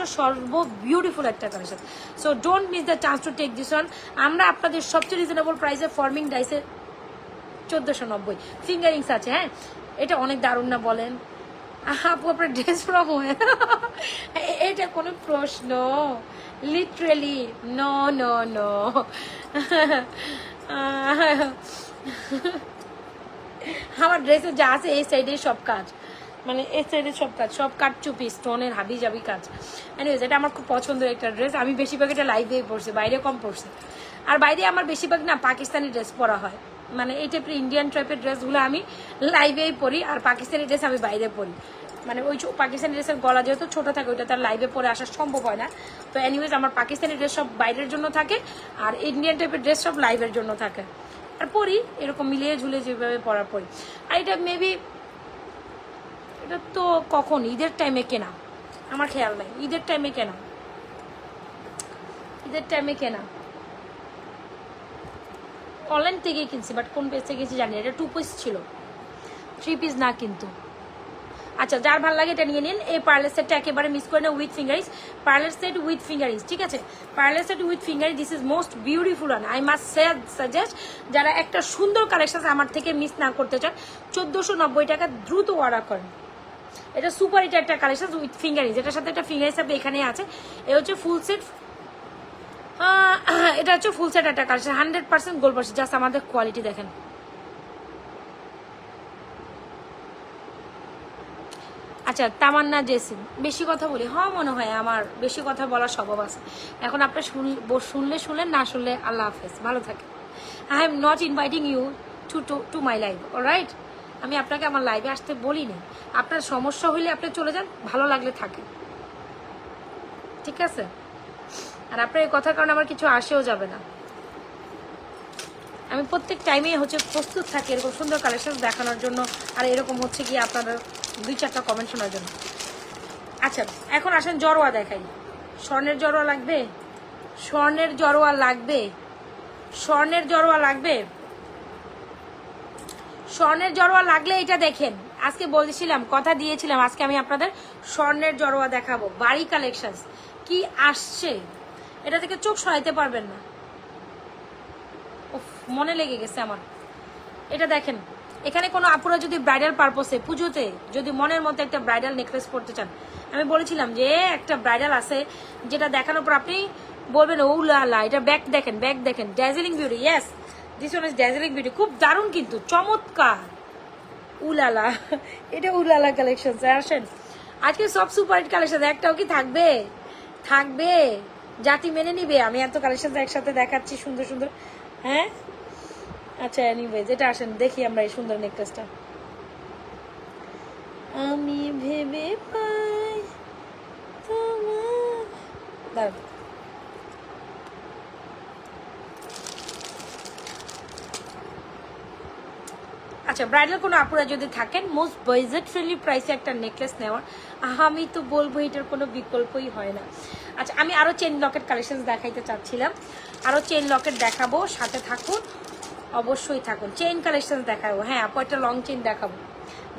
বিউটিফুল একটা collection. So don't miss the chance to take this one. আমরা আপনাদের সবচেয়ে রিজনেবল প্রাইসে ফর্মিং ডাইসে 1490 ফিঙ্গারিংস আছে। হ্যাঁ এটা অনেক দারুণ না বলেন আপু, আপনার ড্রেস ফ্রম এটা কোনো প্রশ্ন? Literally no no no. আমার ড্রেসে যা আছে এই সাইডে সব কাজ, মানে এই সাইডে সব কাজ চুপি স্টোনের হাবি জাবি কাজ। এনিওয়েজ এটা আমার খুব পছন্দের একটা ড্রেস, আমি বেশিরভাগ এটা লাইভেই পরছি, বাইরে কম পরছি। আর বাইরে আমার বেশিরভাগ না পাকিস্তানি ড্রেস পরা হয়, মানে এই টাইপের ইন্ডিয়ান টাইপের ড্রেসগুলো আমি লাইভেই পরি, আর পাকিস্তানি ড্রেস আমি বাইরে পরি। মানে ওই পাকিস্তানি ড্রেসের গলা যেহেতু ছোট থাকে, ওইটা তার লাইভে পরে আসা সম্ভব হয় না। তো এনিওয়েজ আমার পাকিস্তানি ড্রেস সব বাইরের জন্য থাকে, আর ইন্ডিয়ান টাইপের ড্রেস সব লাইভের জন্য থাকে। আর পরি এরকম মিলিয়ে ঝুলে যেভাবে পরা পরি। আর এটা মেবি এটা তো কখন ঈদের টাইমে কেনা, আমার খেয়াল নাই। ঈদের টাইমে কেনা অনলাইন থেকে কিনছি, বাট কোন পেজ থেকে কিনছি জানি। এটা 2 পিস ছিল, 3 পিস না কিন্তু। আচ্ছা যার ভালো লাগে এটা নিয়ে নিন। এই পার্লার সেটটা একেবারে মিস করে না, with fingerings, parlour set with fingerings, ঠিক আছে? Parlour set with fingering, this is most beautiful one. I must suggest, যারা একটা সুন্দর কালেকশন আমার থেকে মিস না করতে চান, 1490 টাকা দ্রুত অর্ডার করেন। এটা সুপার হিট একটা কালেকশন উইথ ফিঙ্গারিংস, এটার সাথে একটা ফিঙ্গারিংস আপনি এখানে আছে। এ হচ্ছে ফুল সেট, এটা হচ্ছে ফুল সেট একটা কালেকশন, 100% গোল্ড পার্সেন্ট। জাস্ট আমাদের কোয়ালিটি দেখেন। আচ্ছা তামান্না জেসিন, বেশি কথা বলি? হ্যাঁ মনে হয় আমার বেশি কথা বলার স্বভাব আছে। এখন আপনার শুনলে শুনলেন, না শুনলে আল্লাহ হাফেজ, ভালো থাকে। I am not inviting you to my live, alright? আমি আপনাকে আমার লাইভে আসতে বলি না। আপনার সমস্যা হইলে আপনি চলে যান, ভালো লাগলে থাকে, ঠিক আছে? আর আপনার এই কথার কারণে আমার কিছু আসেও যাবে না। আমি প্রত্যেক টাইমে হচ্ছে প্রস্তুত থাকি এরকম সুন্দর কালেকশন দেখানোর জন্য, আর এরকম হচ্ছে কি আপনাদের 2-4টা কমেন্ট শোনার জন্য। আচ্ছা এখন আসেন জড়োয়া দেখাই। স্বর্ণের জড়োয়া লাগবে, স্বর্ণের জড়োয়া লাগবে, স্বর্ণের জড়োয়া লাগবে, স্বর্ণের জড়োয়া লাগলে এটা দেখেন। আজকে বলছিলাম, কথা দিয়েছিলাম, আজকে আমি আপনাদের স্বর্ণের জড়োয়া দেখাবো। বাড়ি কালেকশন কি আসছে, এটা থেকে চোখ সরাইতে পারবেন না। মনে লেগে গেছে আমার। এটা দেখেন, এখানে কোনো আপুরা যদি ব্রাইডাল পারপসে পুজোতে যদি মনের মতো একটা ব্রাইডাল নেকলেস পরতে চান, আমি বলেছিলাম যে একটা ব্রাইডাল আছে যেটা দেখানোর পর আপনি বলবেন ও লা, এটা ব্যাক দেখেন, ব্যাক দেখেন, dazzling beauty. Yes, this one is dazzling beauty, খুব দারুণ কিন্তু চমৎকার। উলালা, এটা উলালা কালেকশন। আসেন আজকে সব সুপার হিট কালেকশন, একটাও কি থাকবে? থাকবে, জাতি মেনে নিবে। আমি এত কালেকশন একসাথে দেখাচ্ছি সুন্দর সুন্দর। হ্যাঁ আচ্ছা এনিওয়েজ, এটা আসেন দেখি আমরা এই সুন্দর নেকলেসটা। আমি ভেবে পাই তোমার, দাঁড়ান আচ্ছা ব্রাইডাল কোনো আপুরা যদি থাকেন, মোস্ট বাজেট ফ্রেন্ডলি প্রাইসে একটা নেকলেস নেওয়ার, আমি তো বলবো এটার কোনো বিকল্পই হয় না। আচ্ছা আমি আরো চেন লকেট কালেকশন দেখাইতে চাচ্ছিলাম, আরো চেন লকেট দেখাবো, সাথে থাকুন, অবশ্যই থাকুন। চেইন কালেকশন দেখাবো, হ্যাঁ আপু একটা লং চেইন দেখাবো,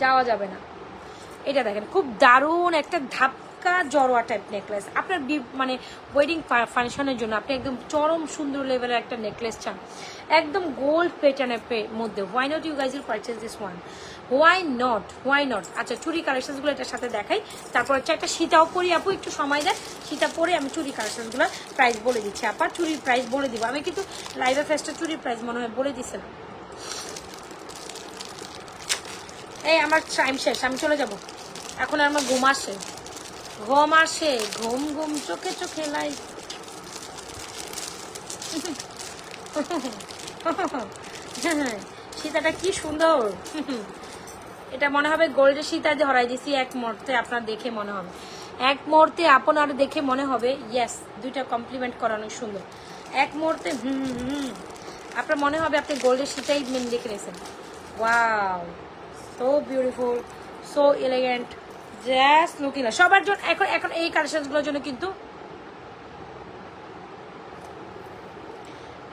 যাওয়া যাবে না। এটা দেখেন খুব দারুণ একটা ধাপকা জড়োয়া টাইপ নেকলেস, আপনার মানে ওয়েডিং ফাংশনের জন্য আপনি একদম চরম সুন্দর লেভেলের একটা নেকলেস চান, একদম গোল্ড প্যাটার্নের মধ্যে। Why not you guys will purchase this one, why not. আচ্ছা চুরি কালেকশনসগুলো এটার সাথে দেখাই, তারপর হচ্ছে একটা সীতাও পরি। আপু একটু সময় দেয়, সীতা পরে আমি চুরি কালেকশনসগুলো প্রাইস বলে দিচ্ছি। আপা চুরির প্রাইস বলে দিব, আমি কিন্তু লাইভে ফেস্টে চুরির প্রাইস মনে হয় বলে দিছিলাম। এই আমার টাইম শেষ, আমি চলে যাব এখন। আমার ঘুম আসে, ঘুম চোখে চোখে লাইভ। সীতাটা কি সুন্দর, এটা মনে হবে গোল্ডের সীতা ধরাই দিছি এক মুহূর্তে, আপনার দেখে মনে হবে এক মুহূর্তে আপনার দেখে মনে হবে ইয়েস, দুইটা কমপ্লিমেন্ট করা অনেক সুন্দর এক মুহূর্তে। আপনার মনে হবে আপনি গোল্ডের সীতাই মেন দেখে রেখেছেন। Wow, so beautiful, so elegant, just looking. সবার জন্য এখন এখন এই কালেকশনগুলোর জন্য কিন্তু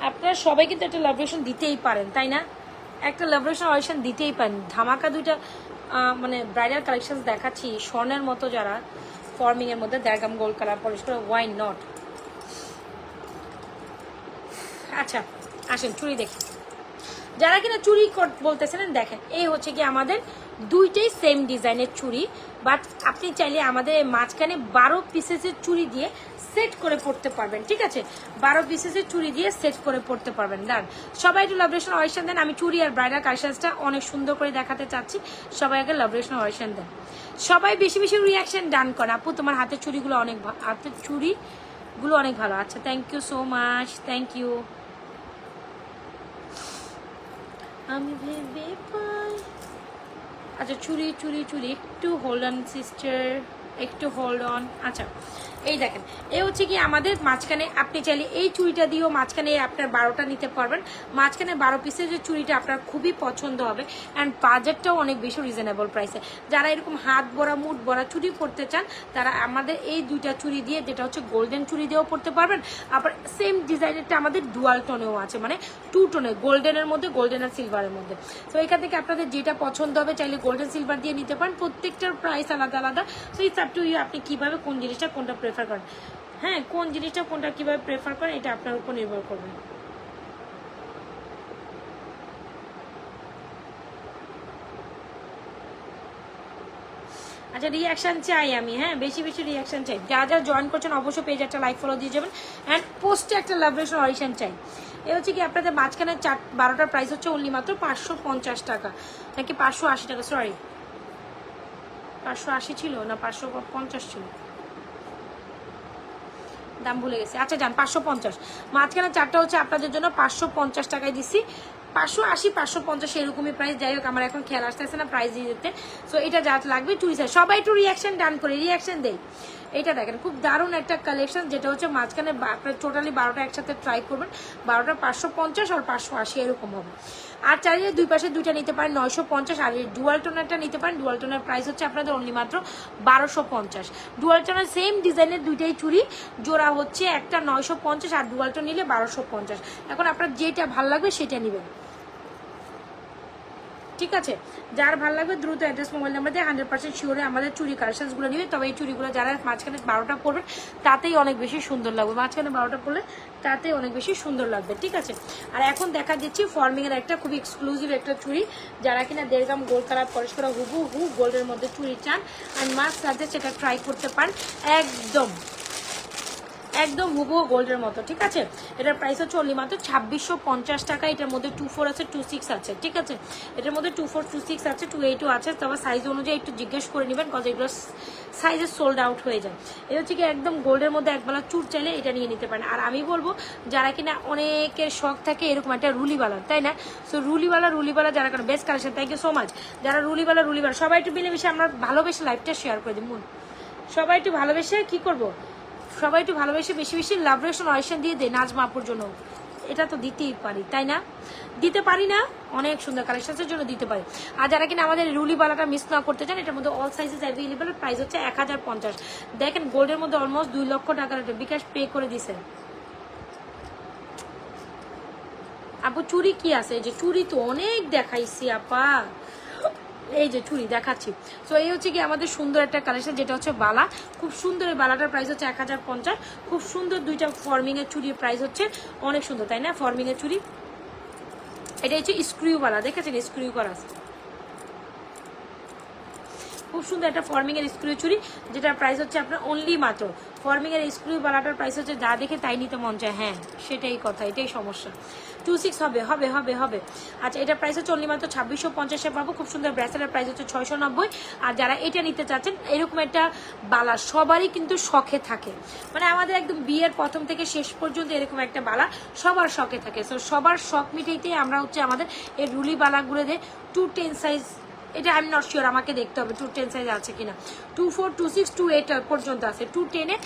আপনারা সবাই কিন্তু একটা লাভরেশন দিতেই পারেন, তাই না? একটা লাভরেশন অডিশন দিতেই পারেন। ধামাকা দুইটা মানে ব্রাইডাল কালেকশন দেখাচ্ছি স্বর্ণের মতো, যারা ফর্মিং এর মধ্যে দেড়গাম গোল্ড কালার পলিশ করে, ওয়াই নট। আচ্ছা আসেন চুড়ি দেখি। যারা কিনা চুড়ি বলতেছিলেন, দেখেন এই হচ্ছে কি আমাদের দুইটাই সেম ডিজাইনের চুড়ি, বাট আপনি চাইলে আমাদের মাঝখানে 12 পিসেসের চুড়ি দিয়ে সেট করে পড়তে পারবেন, ঠিক আছে? 12 পিসেসের চুড়ি দিয়ে সেট করে পড়তে পারবেন। ডান, সবাই একটু লাভরেশন অডিশন দেন। আমি চুড়ি আর ব্রাইডাল কালেকশনটা অনেক সুন্দর করে দেখাতে চাচ্ছি, সবাই আগে লাভরেশন অডিশন দেন। সবাই বেশি বেশি রিয়াকশন ডান করেন। আপু তোমার হাতের চুড়িগুলো অনেক ভালো, হাতের চুড়িগুলো অনেক ভালো। আচ্ছা, thank you so much, thank you. আমি ভেবে পাই, আচ্ছা চুড়ি চুড়ি চুড়ি একটু হোল্ড অন সিস্টার, একটু হোল্ড অন। আচ্ছা এই দেখেন, এই হচ্ছে কি আমাদের মাঝখানে, আপনি চাইলে এই চুড়িটা দিয়েও মাঝখানে আপনার 12টা নিতে পারবেন। মাঝখানে 12 পিসের যে চুড়িটা আপনার খুবই পছন্দ হবে, অ্যান্ড বাজেটটাও অনেক বেশি রিজনেবল প্রাইসে। যারা এরকম হাত ভরা মুঠ ভরা চুড়ি পরতে চান, তারা আমাদের এই দুইটা চুড়ি দিয়ে, যেটা হচ্ছে গোল্ডেন চুড়ি দিয়েও পরতে পারবেন। আবার সেম ডিজাইনেরটা আমাদের ডুয়াল টোনেও আছে, মানে 2 টোনে, গোল্ডেনের মধ্যে, গোল্ডেন আর সিলভারের মধ্যে। তো এখান থেকে আপনাদের যেটা পছন্দ হবে চাইলে গোল্ডেন সিলভার দিয়ে নিতে পারেন। প্রত্যেকটার প্রাইস আলাদা আলাদা। So it's up to you, আপনি কিভাবে কোন জিনিসটা কোনটা প্রেফার করেন। হ্যাঁ, কোন জিনিসটা কোনটা কিভাবে প্রেফার করেন এটা আপনার উপর নির্ভর করবে। আচ্ছা রিয়াকশন চাই আমি, হ্যাঁ বেশি বেশি রিয়াকশন চাই। যারা যারা জয়েন করছেন অবশ্যই পেজে একটা লাইক ফলো দিয়ে যাবেন, অ্যান্ড পোস্টে একটা লাভরেশন অডিশন চাই। এ হচ্ছে কি আপনাদের মাঝখানে 12টার প্রাইস হচ্ছে অনলি মাত্র 550 টাকা, নাকি 580 টাকা, সরি 580 ছিল না 550 ছিল, দাম ভুলে গেছি। আচ্ছা যান 550, মাঝখানে 4টা হচ্ছে আপনাদের জন্য 550 টাকায় দিচ্ছি। 580 550 এরকমই প্রাইস। যাই হোক আমার এখন খেয়াল আসতেছে না প্রাইস দিয়ে দিতে। সো এটা যা লাগবে চুরি চাই, সবাই একটু রিয়াকশন ডান করে রিয়াকশন দেই। এটা দেখেন খুব দারুণ একটা কালেকশন, যেটা হচ্ছে মাঝখানে আপনার টোটালি 12টা একসাথে ট্রাই করবেন। 12টা 550 আর 580 এরকম হবে। আর চাইলে দুই পাশে দুইটা নিতে পারেন 950, আর ডুয়াল টোনারটা নিতে পারেন। ডুয়াল টোনার প্রাইস হচ্ছে আপনাদের অনলি মাত্র 1250। ডুয়াল টোনার সেম ডিজাইনের দুইটাই চুড়ি, জোড়া হচ্ছে একটা 950, আর ডুয়াল টোন নিলে 1250। এখন আপনার যেটা ভালো লাগবে সেটা নেবেন, ঠিক আছে? যার ভালো লাগবে দ্রুত অ্যাড্রেস মোবাইল নাম্বার দিয়ে 100% শিওরে আমাদের চুরি কালেকশনসগুলো নিবে। তবে এই চুরিগুলো যারা মাঝখানে 12টা পরবেন তাতেই অনেক বেশি সুন্দর লাগবে, মাঝখানে 12টা পরলে তাতেই অনেক বেশি সুন্দর লাগবে, ঠিক আছে? আর এখন দেখা দিচ্ছি ফর্মিংয়ের একটা খুবই এক্সক্লুসিভ একটা চুড়ি, যারা কিনা 1.5 গ্রাম গোল্ড কালার পলিশ করা হু গোল্ডের মধ্যে চুড়ি চান আর মাস্ট সাথে সেটা ট্রাই করতে পারেন। একদম একদম হুবহু গোল্ডের মতো, ঠিক আছে? এটার প্রাইস হচ্ছে অনলি মাত্র 2650 টাকা। এটার মধ্যে 24 আছে, 26 আছে, ঠিক আছে? এটার মধ্যে 24, 26 আছে, 28ও আছে। তবে সাইজ অনুযায়ী একটু জিজ্ঞেস করে নেবেন, কজ এগুলো সাইজে সোল্ড আউট হয়ে যায়। এটা হচ্ছে কি একদম গোল্ডের মধ্যে একবেলা চুর চাইলে এটা নিয়ে নিতে পারেন। আর আমি বলবো যারা কিনা অনেকের শখ থাকে এরকম একটা রুলিওয়ালার, তাই না? সো রুলিওয়ালা যারা করে best collection, thank you so much. যারা রুলিওয়ালা সবাই একটু মিলেমিশে আমরা ভালোবেসে লাইভটা শেয়ার করে দিই। সবাই একটু ভালোবেসে কি করবো, সবাই একটু ভালোবেসে বেশি বেশি লাভরেশন অডিশন দিয়ে দেয় নাজমা আপুর জন্য। এটা তো দিতেই পারি, তাই না? দিতে পারি না? অনেক সুন্দর কালেকশনের জন্য দিতে পারি। আর যারা কিনা আমাদের রুলিওয়ালাটা মিস না করতে চান, এটার মধ্যে অল সাইজেস অ্যাভেলেবল, প্রাইস হচ্ছে 1050। দেখেন গোল্ডের মধ্যে অলমোস্ট 2 লক্ষ টাকার একটা বিকাশ পে করে দিছে। আপু চুড়ি কি আছে? এই যে চুড়ি তো অনেক দেখাইছি আপা, এই যে চুড়ি দেখাচ্ছি। তো এই হচ্ছে কি আমাদের সুন্দর একটা কালেকশন, যেটা হচ্ছে বালা, খুব সুন্দর। এই বালাটার প্রাইস হচ্ছে 1050। খুব সুন্দর দুইটা ফর্মিং এর চুড়ির প্রাইস হচ্ছে অনেক সুন্দর, তাই না? ফর্মিং এর চুড়ি, এটা হচ্ছে স্ক্রিউ বালা, দেখেছেন স্ক্রিউ করা আছে, খুব সুন্দর একটা ফর্মিং এর স্ক্রিউ চুড়ি, যেটার প্রাইস হচ্ছে আপনার অনলি মাত্র ফর্মিং এর স্ক্রু বালাটার প্রাইস হচ্ছে যা দেখে তাই নিতে মন চায়। হ্যাঁ সেটাই কথা, এটাই সমস্যা। 26 হবে হবে হবে হবে। আচ্ছা এটার প্রাইস হচ্ছে অনলি মাত্র 2650-এ পাবো। খুব সুন্দর ব্রেসলেটের প্রাইস হচ্ছে 690। আর যারা এটা নিতে চাচ্ছেন, এরকম একটা বালা সবারই কিন্তু শখে থাকে, মানে আমাদের একদম বিয়ের প্রথম থেকে শেষ পর্যন্ত এরকম একটা বালা সবার শখে থাকে। সো সবার শখ মিটাইতে আমরা হচ্ছে আমাদের এই রুলি বালাগুলো দিয়ে 210 সাইজ, এটা আই এম নট শিওর, আমাকে দেখতে হবে 210 সাইজ আছে কিনা। 24, 26, 28 পর্যন্ত আছে, 210-এ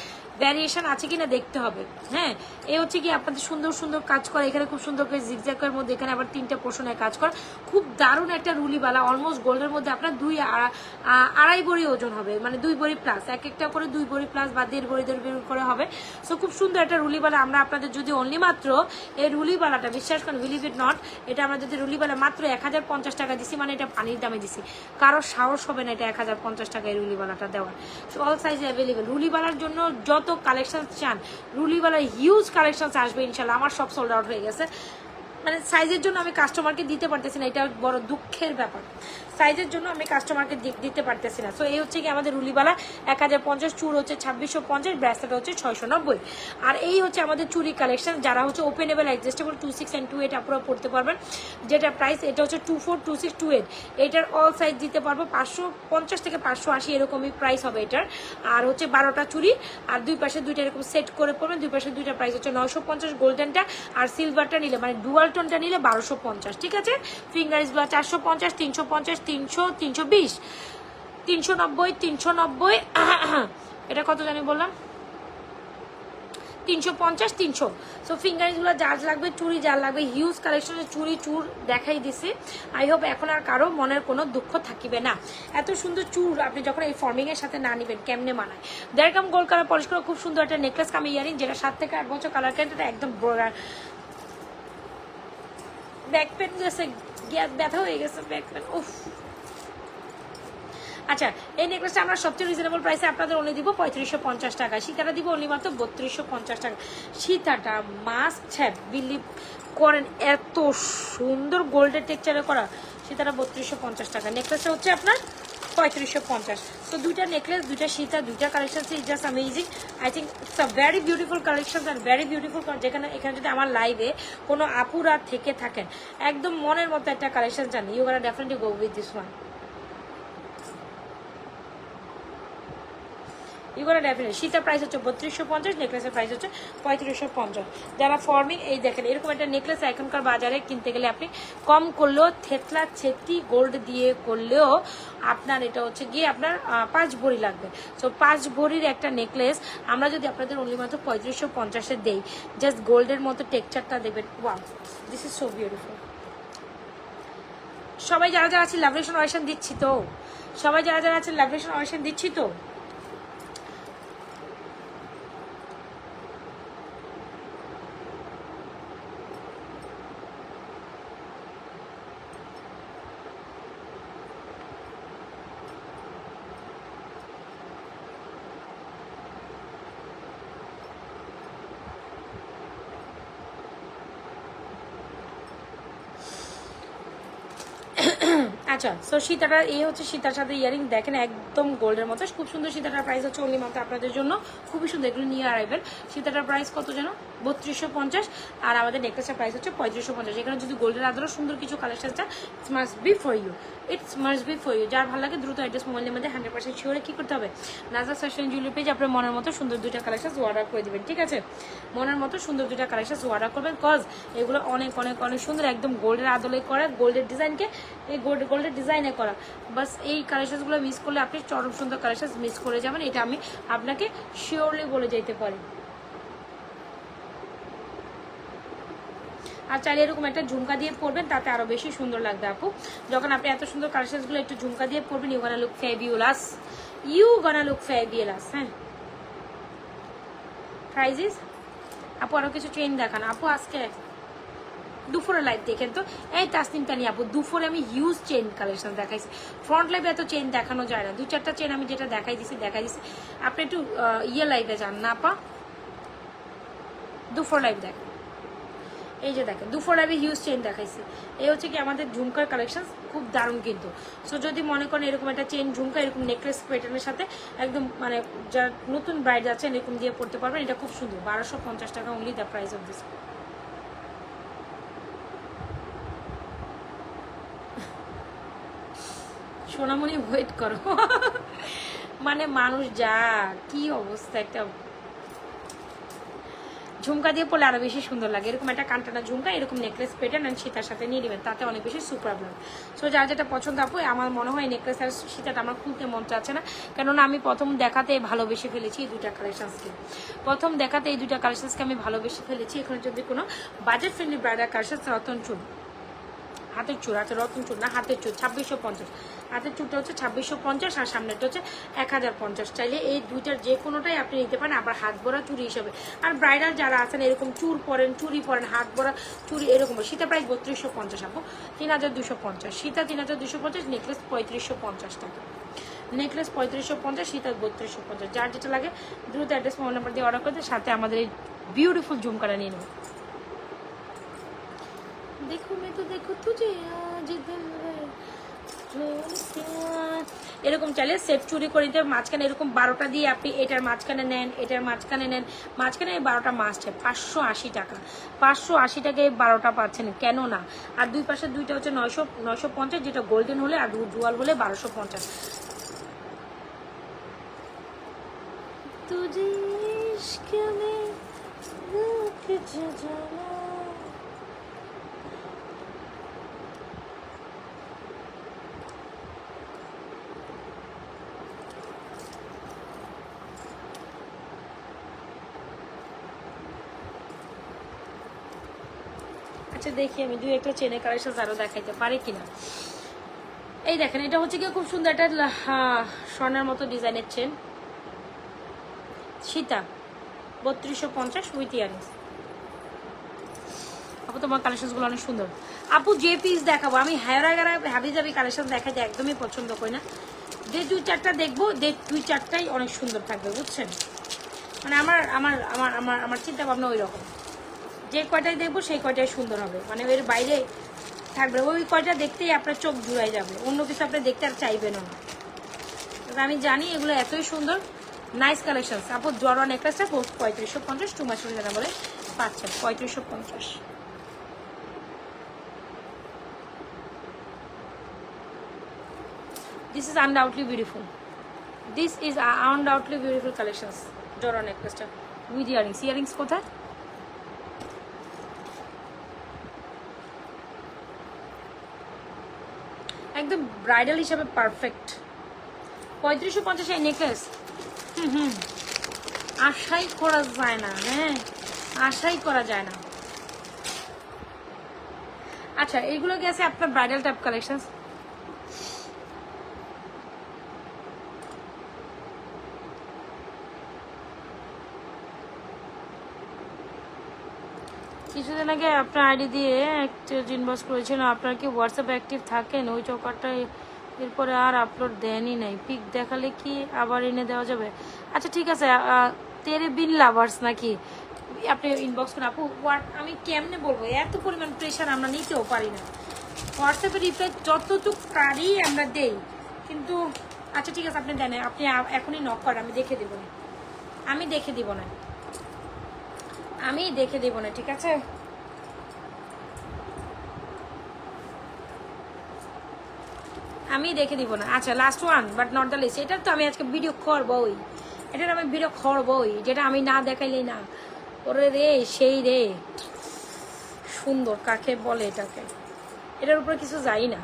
ভ্যারিয়েশন আছে কিনা দেখতে হবে। হ্যাঁ এই হচ্ছে কি আপনাদের সুন্দর সুন্দর কাজ করা, এখানে খুব সুন্দর করে জিগজ্যাগের মধ্যে এখানে আবার 3টা পোর্শনের কাজ করা, খুব দারুণ একটা রুলিবালা। অলমোস্ট গোল্ডের মধ্যে আপনার 2.5 বড়ি ওজন হবে, মানে 2 বড়ি প্লাস, এক একটা করে 2 বড়ি প্লাস বা 1.5 বড়ি করে হবে। সো খুব সুন্দর একটা রুলিবালা আমরা আপনাদের যদি অনলি মাত্র এই রুলিবালাটা, বিশ্বাস করেন বিলিভ ইট নট, এটা আমরা যদি রুলিবালা মাত্র 1050 টাকা দিছি, মানে এটা পানির দামে দিছি, কারো সাহস হবে না এটা 1050 টাকা এই রুলিবালাটা দেওয়ার। So all size available. রুলিবালার জন্য যত কালেকশন চান, রুলিবালার হিউজ কালেকশন আসবে ইনশাল্লাহ। আমার সব সোল্ড আউট হয়ে গেছে, মানে সাইজের জন্য আমি কাস্টমারকে দিতে পারতেছি না, এটা বড় দুঃখের ব্যাপার। সাইজের জন্য আমি কাস্টমারকে দিতে পারতেছি না। সো এই হচ্ছে কি আমাদের রুলিবালা 1050, চুর হচ্ছে 2650, ব্রেসলেট হচ্ছে 690। আর এই হচ্ছে আমাদের চুরি কালেকশন, যারা হচ্ছে ওপেনেবল অ্যাডজাস্টেবল 26 and 28 আপনারা পড়তে পারবেন, যেটা প্রাইস এটা হচ্ছে 24, 26, 28। এটার অল সাইজ দিতে পারবো 550 থেকে 580 এরকমই প্রাইস হবে এটার। আর হচ্ছে 12টা চুরি, আর দুই পাশে দুইটা এরকম সেট করে পড়বেন, দুই পাশে দুইটা প্রাইস হচ্ছে 950 গোল্ডেনটা, আর সিলভারটা নিলে মানে ডুয়াল টোনটা নিলে 1250। ঠিক আছে, ফিঙ্গার ইজ 450, 350, 300, 320, 390, 390, এটা কত জানি বললাম, 350, 300। সো ফিঙ্গারিংসগুলো যার লাগবে, চুড়ি যার লাগবে, হিউজ কালেকশনের চুড়ি চুর দেখাই দিছি। আই হোপ এখন আর কারো মনের কোনো দুঃখ থাকিবে না। এত সুন্দর চুর আপনি যখন এই ফর্মিং এর সাথে না নিবেন কেমনে মানায়। দেড়কাম গোল্ড কালার পলিশ করা খুব সুন্দর একটা নেকলেস কাম ইয়ারিং, যেটা 7 থেকে 8 বছর কালার কেন, এটা একদম ব্যাক পেন গেছে, ব্যথা হয়ে গেছে ব্যাক পেন, উফ। আচ্ছা এই নেকলেসটা আমরা সবচেয়ে রিজনেবল প্রাইসে আপনাদের অনলি দিব 3550 টাকা। সীতাটা দিব অনলি মাত্র 3250 টাকা। সীতাটা মাস্ট হ্যাভ, বিলিভ করেন, এত সুন্দর গোল্ডের টেক্সচারে করা। সীতাটা 3250 টাকা। নেকলেসটা হচ্ছে আপনার 3550। তো দুইটা নেকলেস, দুইটা সীতা, দুইটা collection is just amazing. I think it's a very beautiful collection and very beautiful. যেখানে এখানে যদি আমার লাইভে কোনো আপুরা থেকে থাকেন, একদম মনের মতো একটা কালেকশন চান, you gonna definitely go with this one. এগুলো ডেফিনেটলি সীতার প্রাইস হচ্ছে 3250, নেকলেসের প্রাইস হচ্ছে 3550। যারা ফর্মিং, এই দেখেন এরকম একটা নেকলেস এখনকার বাজারে কিনতে গেলে আপনি কম করলেও থেতলা ছেত্রি গোল্ড দিয়ে করলেও আপনার এটা হচ্ছে গিয়ে আপনার 5 ভরি লাগবে। সো 5 ভরির একটা নেকলেস আমরা যদি আপনাদের অনলি মাত্র 3550-এ দেই, জাস্ট গোল্ডের মতো টেক্সচারটা দেখবেন, wow this is so beautiful. সবাই যারা যারা আছে লাভরেশন অয়েশন দিচ্ছি তো, সবাই যারা যারা আছে লাভরেশন অয়েশন দিচ্ছি তো। আচ্ছা সো সীতাটা এই হচ্ছে সীতার সাথে ইয়ারিং, দেখেন একদম গোল্ডের মতো, খুব সুন্দর। সীতাটার প্রাইস হচ্ছে অনলি মাত্র আপনাদের জন্য খুবই সুন্দর, এগুলো নিয়ে আরাইবেন। সীতাটার প্রাইস কত যেন 3250, আর আমাদের নেকলেসের প্রাইস হচ্ছে 3550। এখানে যদি গোল্ডের আদরও সুন্দর কিছু কালেকশন চান, it's must be for you, it's must be for you. যার ভালো লাগে দ্রুত অ্যাড্রেস মোবাইলের মধ্যে 100% শিওরে কি করতে হবে, নাজরাত ফ্যাশন জুয়েলারি পেজ আপনার মনের মতো সুন্দর দুইটা কালেকশন অর্ডার করে দিবেন। ঠিক আছে, মনের মতো সুন্দর দুইটা কালেকশন অর্ডার করবেন, কজ এগুলো অনেক অনেক অনেক সুন্দর, একদম গোল্ডের আদলে করা, গোল্ডের ডিজাইনকে এই গোল্ডের ডিজাইনে করা। বাস এই কালেকশনগুলো মিস করলে আপনি চরম সুন্দর কালেকশন মিস করে যাবেন, এটা আমি আপনাকে শিওরলি বলে যেতে পারি। আর চাইলে এরকম একটা ঝুমকা দিয়ে পরবেন, তাতে আরো বেশি সুন্দর লাগবে আপু। যখন আপনি এত সুন্দর কালেকশনগুলো একটু ঝুমকা দিয়ে পরবেন, you gonna look fabulous, you gonna look fabulous. হ্যাঁ প্রাইজেস আপু আরো কিছু চেইন দেখান আপু। আজকে দুপুরে লাইভ দেখেন তো, এই তাসনিম তানি আপু দুপুরে আমি হিউজ চেইন কালেকশন দেখাইছি। ফ্রন্ট লাইভে এত চেইন দেখানো যায় না, 2-4টা চেইন আমি যেটা দেখাই দিছি। আপনি একটু ইয়ে লাইভে যান না আপা, দুপুর লাইভ দেখেন। এই যে দেখেন দুপুর আমি হিউজ চেন দেখাইছি। এই হচ্ছে কি আমাদের ঝুমকার কালেকশন, খুব দারুণ কিন্তু। সো যদি মনে করেন এরকম একটা চেন ঝুমকা এরকম নেকলেস প্যাটার্নের সাথে একদম মানে যারা নতুন ব্রাইড আছেন এরকম দিয়ে পড়তে পারবেন, এটা খুব সুন্দর। 1250 টাকা only the price of this. সোনামণি ওয়েট করো মানে মানুষ যা কি অবস্থা, একটা ঝুমকা দিয়ে পড়লে আরো বেশি সুন্দর লাগে। এরকম একটা কানটানা ঝুমকা এরকম নেকলেস প্যাটার্ন আর সীতার সাথে নিয়ে নেবেন, তাতে অনেক বেশি সুপার লাগে। সো যার যেটা পছন্দ আপু, আমার মনে হয় নেকলেস আর সীতাটা আমার খুলতে মন চাচ্ছে না, কেননা আমি প্রথম দেখাতে ভালোবেসে ফেলেছি এই দুইটা কালেকশনসকে। আমি ভালোবেসে ফেলেছি। এখানে যদি কোনো budget friendly bridal collection, Ratan চুল, হাতের চুল, আচ্ছা রতন চুল না হাতের চুল 2650, হাতের চুলটা হচ্ছে 2650 আর সামনেটা হচ্ছে 1050। চাইলে এই দুইটার যে কোনোটাই আপনি নিতে পারেন, আবার হাত ভরা চুড়ি হিসাবে। আর ব্রাইডাল যারা আছেন এরকম চুল পরেন, চুড়ি পরেন, হাত ভরা চুড়ি এরকম, সীতা প্রাইস 3250 আপু, 3250 সীতা, 3250, নেকলেস 3550 টাকা, নেকলেস 3550, সীতা 3250। যার যেটা লাগে দ্রুত অ্যাড্রেস মোবাইল নাম্বার দিয়ে অর্ডার করতে, সাথে আমাদের এই বিউটিফুল ঝুমকাটা নিয়ে নেবেন। দেখো मैं तो देखो तुझे आज दिल এরকম চাইলে সেট চুরি করে নিতে, মাঝখানে এরকম 12টা দিয়ে আপনি এটার মাঝখানে নেন, এটার মাঝখানে নেন, মাঝখানে 12টা মাস্ট 580 টাকা, 580 টাকায় 12টা পাচ্ছেন, কেন না? আর দুই পাশে দুইটা হচ্ছে 950, যেটা গোল্ডেন হলে, আর ডুয়াল হলে 1250। তুঝে ইশক में कुछ जाना। আচ্ছা দেখি আমি দুই একটা চেনের কালেকশন আরো দেখাইতে পারি কিনা। এই দেখেন এটা হচ্ছে কি খুব সুন্দর একটা স্বর্ণের মতো ডিজাইনের চেন, সীতা 3250 উইথ ইয়ারিংস। আপু তোমার কালেকশন গুলো অনেক সুন্দর। আপু যে পিস দেখাবো আমি হাবি জাবি কালেকশন দেখাইতে একদমই পছন্দ করি না। যে দুই চারটা দেখবো, যে দুই চারটাই অনেক সুন্দর থাকবে, বুঝছেন? মানে আমার আমার আমার আমার আমার চিন্তা ভাবনা ওই রকম, যে কয়টাই দেখবো সেই কয়টাই সুন্দর হবে, মানে এর বাইরে থাকবে ওই কয়টা দেখতেই আপনার চোখ জুড়াই যাবে, অন্য কিছু আপনি দেখতে আর চাইবেনও না। আমি জানি এগুলো এতই সুন্দর, নাইস কালেকশন। আপু জড়া নেকলেসটা 3550, 2 মাস জানা বলে পাচ্ছেন 3550। This is undoubtedly beautiful. This is undoubtedly beautiful collections. জড়া নেকলেসটা উইথ ইয়ারিংস। ইয়ারিংস কোথায়? একদম ব্রাইডাল হিসাবে পারফেক্ট। 3550 এই নেকলেস আশাই করা যায় না, হ্যাঁ আশাই করা যায় না। আচ্ছা এইগুলো গেছে আপনার ব্রাইডাল টাইপ কালেকশন। কিছুদিন আগে আপনার আইডি দিয়ে একটা ইনবক্স করেছিল, আপনার কি হোয়াটসঅ্যাপ অ্যাক্টিভ থাকেন? ওই চৌকারটা এরপরে আর আপলোড দেনই নাই, পিক দেখালে কি আবার এনে দেওয়া যাবে? আচ্ছা ঠিক আছে, তেরে বিন লাভার্স নাকি আপনি ইনবক্স করেন। আপু আমি কেমনে বলবো, এত পরিমাণ প্রেশার আমরা নিতেও পারি না। হোয়াটসঅ্যাপে রিপ্লাই যতটুকু পারি আমরা দেই, কিন্তু আচ্ছা ঠিক আছে আপনি দেন, আপনি এখনই নক করেন, আমি দেখে দেবো না, আমি দেখে দিব না, আমি দেখে দেব না, ঠিক আছে? আমি দেখে দিব না। আচ্ছা last one but not the least, এটা তো আমি আজকে ভিডিও করবই, এটার আমি ভিডিও করবই, যেটা আমি না দেখাইলেই না। ওরে রে সেই রে সুন্দর কাকে বলে এটাকে, এটার উপরে কিছু যাই না।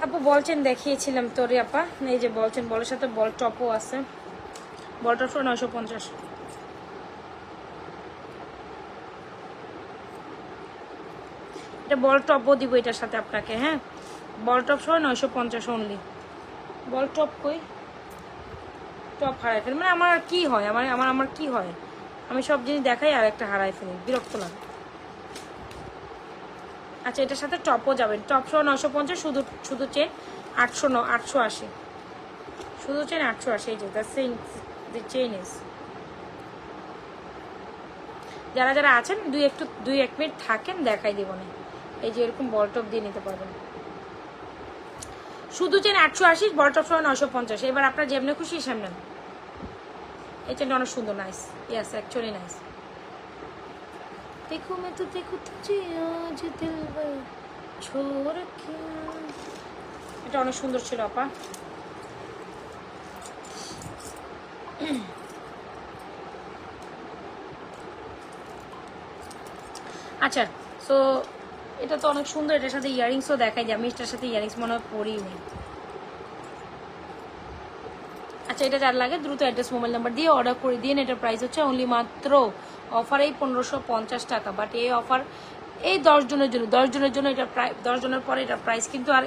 আপু বলছেন দেখিয়েছিলাম তোরে আপা, এই যে বলছেন, বলের সাথে বল টপও আছে, বল টপ 950। এটা বল টপও দিব এটার সাথে আপনাকে, হ্যাঁ বল টপ 950 অনলি। বল টপ কই? টপ হারাই ফেল মানে আমার কি হয়, আমার কি হয়, আমি সব জিনিস দেখাই আর একটা হারাই ফেলি, বিরক্ত লাগে। আচ্ছা, এটার সাথে টপও যাবেন, টপ সহ 950, শুধু শুধু চেন 880, শুধু চেন 880। এই যে দ্য চেন ইজ। যারা যারা আছেন দুই এক মিনিট থাকেন, দেখাই দিব না। এই যে এরকম বল টপ দিয়ে নিতে পারবেন, শুধু চেন 880, বল টপ সহ 950। এবার আপনার যেমনি খুশি সামনে। এই চেনটা অনেক সুন্দর, নাইস, ইয়েস অ্যাকচুয়ালি নাইস। देखो मैं तो देखो तुझे आज दिल में छोड़ के। এটা অনেক সুন্দর ছিল আপা। আচ্ছা, সো এটা তো অনেক সুন্দর, এটার সাথে ইয়ারিংসও দেখাই যায়। আমি এটার সাথে ইয়ারিংস মনে হয় পরিই নেই। আচ্ছা, এটা যার লাগে দ্রুত অ্যাড্রেস মোবাইল নাম্বার দিয়ে অর্ডার করে দিন। এটার প্রাইস হচ্ছে অনলি মাত্র অফারেই 1550 টাকা। বাট এই অফার এই 10 জনের জন্য, 10 জনের জন্য এটা প্রায় 10 জনের পরে এটার প্রাইস কিন্তু আর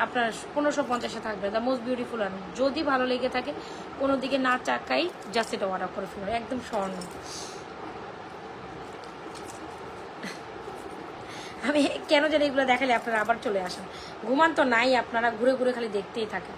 আপনার 1550-এ থাকবে। The most beautiful. আর যদি ভালো লেগে থাকে কোনো দিকে না চাকাই, জাস্ট এটা অর্ডার করে ফেলুন, একদম স্বর্ণ। আমি কেন জানি এগুলো দেখালে আপনারা আবার চলে আসেন। ঘুমান তো নাই, আপনারা ঘুরে ঘুরে খালি দেখতেই থাকেন।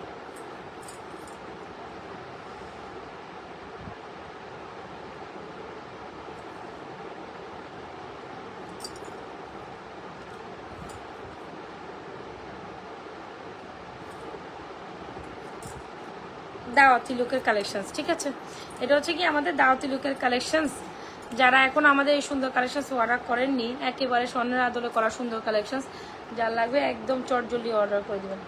দাওয়াতি লুকের কালেকশনস, ঠিক আছে? এটা হচ্ছে কি আমাদের দাওয়াতি লুকের কালেকশনস। যারা এখন আমাদের এই সুন্দর কালেকশনস অর্ডার করেননি, একেবারে স্বর্ণের আদলে করা সুন্দর কালেকশনস, যার লাগবে একদম চটজলদি অর্ডার করে দেবেন।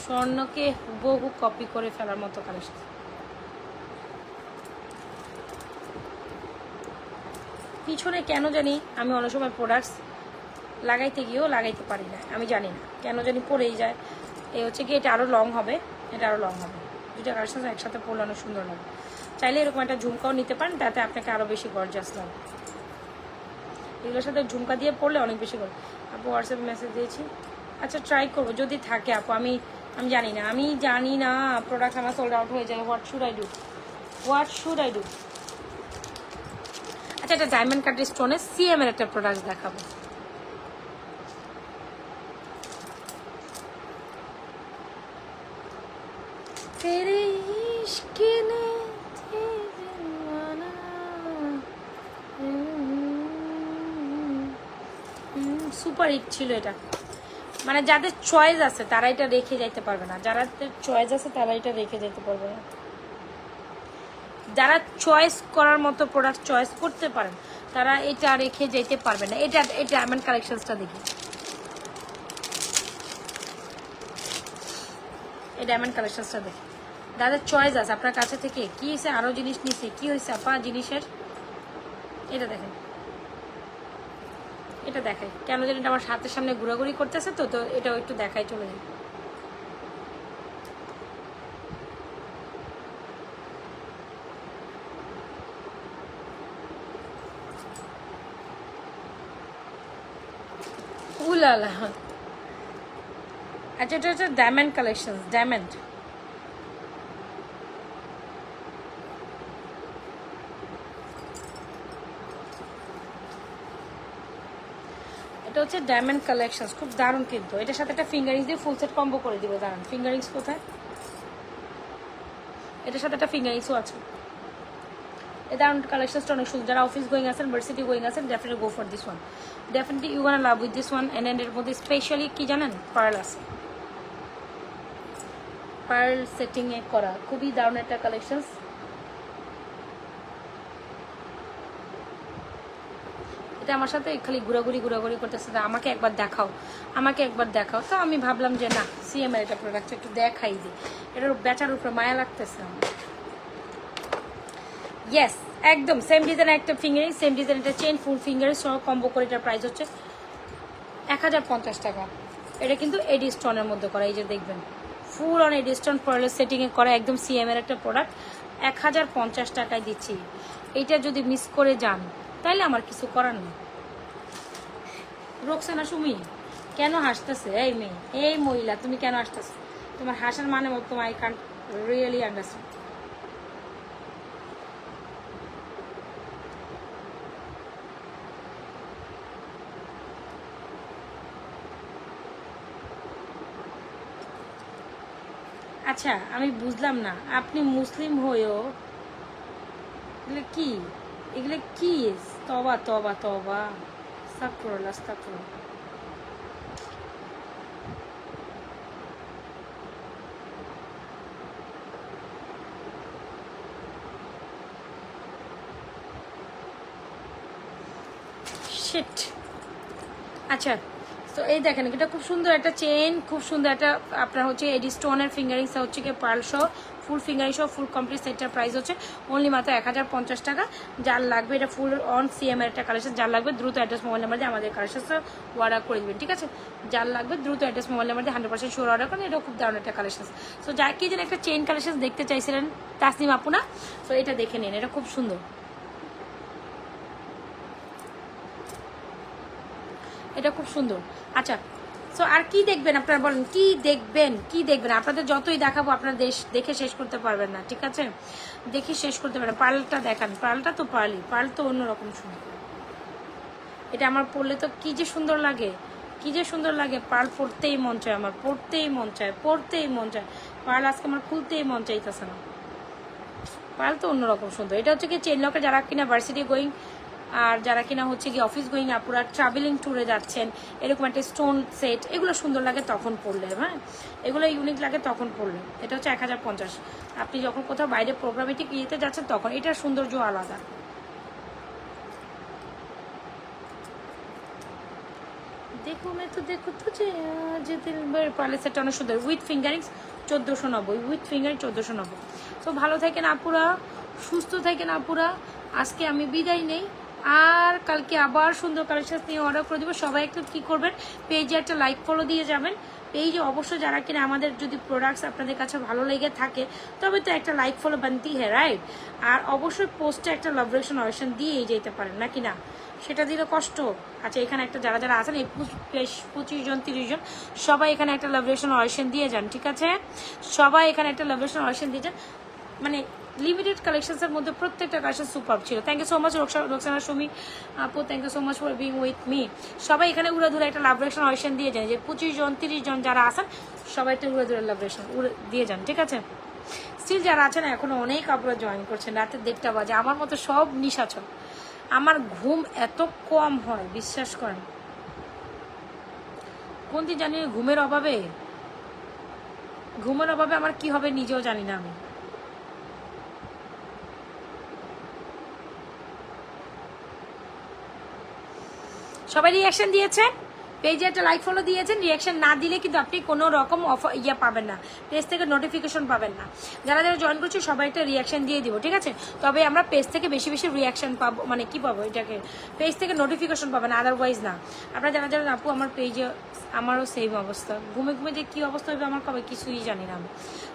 স্বর্ণকে বহু কপি করে ফেলার মতো কালেকশন। পিছনে কেন জানি আমি অনেক সময় প্রোডাক্টস লাগাইতে গিয়েও লাগাইতে পারি না, আমি জানি না কেন জানি পড়েই যায়। এই হচ্ছে কি এটা আরও লং হবে, এটা আরও লং হবে। দুইটা কালেকশন একসাথে পরলে অনেক সুন্দর লাগে। চাইলে এরকম একটা ঝুমকাও নিতে পারেন, তাতে আপনাকে আরও বেশি গর্জাস লাগবে। এগুলোর সাথে ঝুমকা দিয়ে পড়লে অনেক বেশি গর্জ। আপু হোয়াটসঅ্যাপে মেসেজ দিয়েছি, আচ্ছা ট্রাই করবো যদি থাকে আপু। আমি জানি না প্রোডাক্ট আমার সোল্ড আউট হয়ে যায়। What should I do? আচ্ছা, এটা ডায়মন্ড কাট স্টোনের সিএম এর একটা প্রোডাক্ট দেখাবো। সুপার হিট ছিল এটা। মানে যাদের চয়েস আছে তারা এটা রেখে যাইতে পারবে না, যাদের চয়েস আছে তারা এটা রেখে যেতে পারবে না। যারা চয়েস করার মতো প্রোডাক্ট চয়েস করতে পারেন তারা এটা রেখে যেতে পারবে না। এটা ডায়মন্ড কালেকশনসটা দেখি, এই ডায়মন্ড কালেকশনসটা দেখি। যাদের চয়েস আছে আপনার কাছে থেকে, কি হয়েছে আরো জিনিস নিচ্ছে, কি হয়েছে আপা জিনিসের, এটা দেখেন, এটা দেখাই। কেন জানি এটা আমার হাতের সামনে ঘোরাঘুরি করতেছে, তো এটাও একটু দেখাই, চলে যাই। উলালা, আচ্ছা এটা হচ্ছে ডায়মন্ড কালেকশন, ডায়মন্ড। এটা হচ্ছে ডায়মন্ড কালেকশন, খুব দারুণ কিন্তু। এটার সাথে একটা ফিঙ্গারিংস দিয়ে ফুল সেট কম্বো করে দিব। দারুণ। ফিঙ্গারিংস কোথায়? এটার সাথে একটা ফিঙ্গারিংসও আছে। এই দারুণ কালেকশনসটা অনেক সুন্দর। যারা অফিস গোয়িং আছেন, ভার্সিটি গোয়িং আছেন, definitely go for this one. Definitely you gonna love with this one. And এর মধ্যে স্পেশালি কি জানেন, পার্ল আছে, পার্ল সেটিং এ করা, খুবই দারুণ একটা কালেকশনস। এটা আমার সাথে খালি ঘোরাঘুরি করতেছে, আমাকে একবার দেখাও। তো আমি ভাবলাম যে না, সিএম এর এটা প্রোডাক্ট একটু দেখাই দিই, এটার বেচার উপরে মায়া লাগতেছে আমার। ইয়েস, একদম সেম ডিজাইন, একটা ফিঙ্গারিং, সেম ডিজাইন, একটা চেন, ফুল ফিঙ্গারিং সহ কম্বো করে এটার প্রাইস হচ্ছে 1050 টাকা। এটা কিন্তু এডি স্টোনের মধ্যে করা, এই যে দেখবেন ফুল অন এডি স্টোন পার্লের সেটিংয়ে করা, একদম সিএম এর একটা প্রোডাক্ট 1050 টাকায় দিচ্ছি। এইটা যদি মিস করে যান তাহলে আমার কিছু করার নেই। রোকসানা সুমি কেন হাসতেছে? এই মেয়ে, এই মহিলা, তুমি কেন হাসতেছো? তোমার হাসার মানে তোমার আই কান্ট রিয়েলি আন্ডারস্ট্যান্ড। আচ্ছা আমি বুঝলাম না, আপনি মুসলিম হয়েও এগুলো কি, এগুলো কি? তবা তবা তবা, আস্তাগফিরুল্লাহ আস্তাগফিরুল্লাহ। শিট। আচ্ছা তো এই দেখেন এটা খুব সুন্দর একটা চেন, খুব সুন্দর একটা আপনার হচ্ছে এডি স্টোনের ফিঙ্গারিংস হচ্ছে কি পার্ল সহ ফুল ফিঙ্গারিং সহ ফুল কমপ্লিট সেটটার প্রাইস হচ্ছে অনলি মাত্র 1050 টাকা। যার লাগবে এটা ফুল অন সিএম এর একটা কালেকশন, যার লাগবে দ্রুত অ্যাড্রেস মোবাইল নাম্বার দিয়ে আমাদের কালেকশনটা অর্ডার করে দেবেন, ঠিক আছে? যার লাগবে দ্রুত অ্যাড্রেস মোবাইল নাম্বার দিয়ে 100% শিওর অর্ডার করেন। এটা খুব দারুণ একটা কালেকশন। সো যার কি যেন একটা চেন কালেকশন দেখতে চাইছিলেন তাসনিম আপু না, তো এটা দেখে নিন, এটা খুব সুন্দর, এটা খুব সুন্দর। আচ্ছা সো আর কি দেখবেন আপনারা বলেন, কি দেখবেন, কি দেখবেন? আপনাদের যতই দেখাবো আপনারা দেখে শেষ করতে পারবেন না, ঠিক আছে? দেখে শেষ করতে পারবেন। পার্লটা দেখান, পার্লটা তো পার্ল তো অন্যরকম সুন্দর। এটা আমার পরলে তো কি যে সুন্দর লাগে, কি যে সুন্দর লাগে। পার্ল পরতেই মন চায় আমার, পরতেই মন চায়, পরতেই মন চায়। পার্ল আজকে আমার খুলতেই মন চাইতেছে না। পার্ল তো অন্যরকম সুন্দর। এটা হচ্ছে কি চেন লকের, যারা কিনা ভার্সিটি গোয়িং আর যারা কিনা হচ্ছে কি অফিস গোয়িং আপুরা ট্রাভেলিং ট্যুরে যাচ্ছেন, এরকম একটা স্টোন সেট, এগুলো সুন্দর লাগে তখন পরলে, হ্যাঁ এগুলো ইউনিক লাগে তখন পরলে। এটা হচ্ছে 1050। আপনি যখন কোথাও বাইরে প্রোগ্রামে ঠিক ইয়েতে যাচ্ছেন তখন এটার সৌন্দর্য আলাদা। দেখো मैं तो देखो तुझे যে দিল ভর পার্লে সেটটা অনেক সুন্দর উইথ ফিঙ্গারিংস 1490, উইথ ফিঙ্গারিং 1490। তো ভালো থাকেন আপুরা, সুস্থ থাকেন আপুরা। আজকে আমি বিদায় নেই, আর কালকে আবার সুন্দর কালেকশন নিয়ে অর্ডার করে দেবো। সবাই একটু কী করবেন, পেজে একটা লাইক ফলো দিয়ে যাবেন। পেজে অবশ্যই যারা কিনা আমাদের যদি প্রোডাক্টস আপনাদের কাছে ভালো লেগে থাকে তবে তো একটা লাইক ফলো বানতি হ্যাঁ, রাইট? আর অবশ্যই পোস্টে একটা লাভ রিঅ্যাকশন অপশন দিয়েই যেতে পারেন, নাকি না? সেটা দিলে কষ্ট। আচ্ছা এখানে একটা যারা যারা আছেন এই 25 জন 30 জন সবাই এখানে একটা লাভ রিঅ্যাকশন অপশন দিয়ে যান, ঠিক আছে? সবাই এখানে একটা লাভ রিঅ্যাকশন অপশন দিয়ে যান। মানে লিমিটেড কালেকশনসের মধ্যে প্রত্যেকটা কালেকশন সুপার ছিল। Thank you so much Roksana Sumi আপু, thank you so much for being with me. সবাই এখানে উড়ে ধরে একটা লাভ রিঅ্যাকশন অপশন দিয়ে যান, যে 25 জন 30 জন যারা আছেন সবাই একটা উড়ে ধরে লাভ রিঅ্যাকশন দিয়ে যান, ঠিক আছে? স্টিল যারা আছেন এখনো অনেক আপুরা জয়েন করছেন, রাতের 1টা বাজে। আমার মতো সব নিশাচর, আমার ঘুম এত কম হয় বিশ্বাস করেন। কোন দিন জানি ঘুমের অভাবে আমার কি হবে নিজেও জানি না আমি। সবাই রিঅ্যাকশন দিয়েছেন, পেজে একটা লাইক ফলো দিয়েছেন। রিঅ্যাকশন না দিলে কিন্তু আপনি কোনো রকম অফার পাবেন না, পেজ থেকে নোটিফিকেশন পাবেন না। যারা যারা জয়েন করছে সবাই একটা রিঅ্যাকশন দিয়ে দিব, ঠিক আছে? তবে আমরা পেজ থেকে বেশি বেশি রিঅ্যাকশন পাবো, মানে কি পাবো, এটাকে পেজ থেকে নোটিফিকেশন পাবেন, আদারওয়াইজ না। আপনারা যারা যারা আপু আমার পেজে, আমারও সেম অবস্থা, ঘুমে ঘুমে যে কী অবস্থা হবে আমার কবে কিছুই জানি না আমি।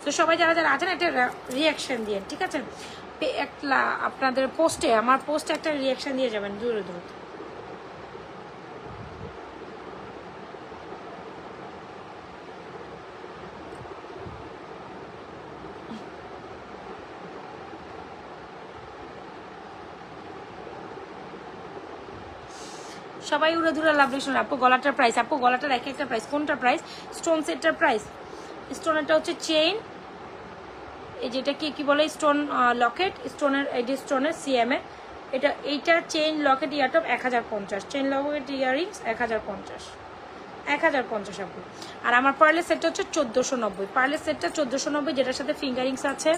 তো সবাই যারা যারা আছেন একটা রিঅ্যাকশন দিয়ে, ঠিক আছে? একটা আপনাদের পোস্টে, আমার পোস্টে একটা রিঅ্যাকশন দিয়ে যাবেন দূরে দূরে। সবাই উড়ে ধুরে লাভ রিঅ্যাকশন। আপু গলাটার প্রাইস, আপু গলাটার এক একটা প্রাইস। কোনটা প্রাইস? স্টোন সেটটার প্রাইস। স্টোনেরটা হচ্ছে চেইন, এই যেটা কি বলে স্টোন লকেট, স্টোনের এডি স্টোনের সিএম এর এটা, এইটা chain locket eartop 1050, chain locket earrings 1050, 1050 আপু। আর আমার পার্লের সেটটা হচ্ছে 1490, পার্লের সেটটা 1490, যেটার সাথে ফিঙ্গারিংস আছে,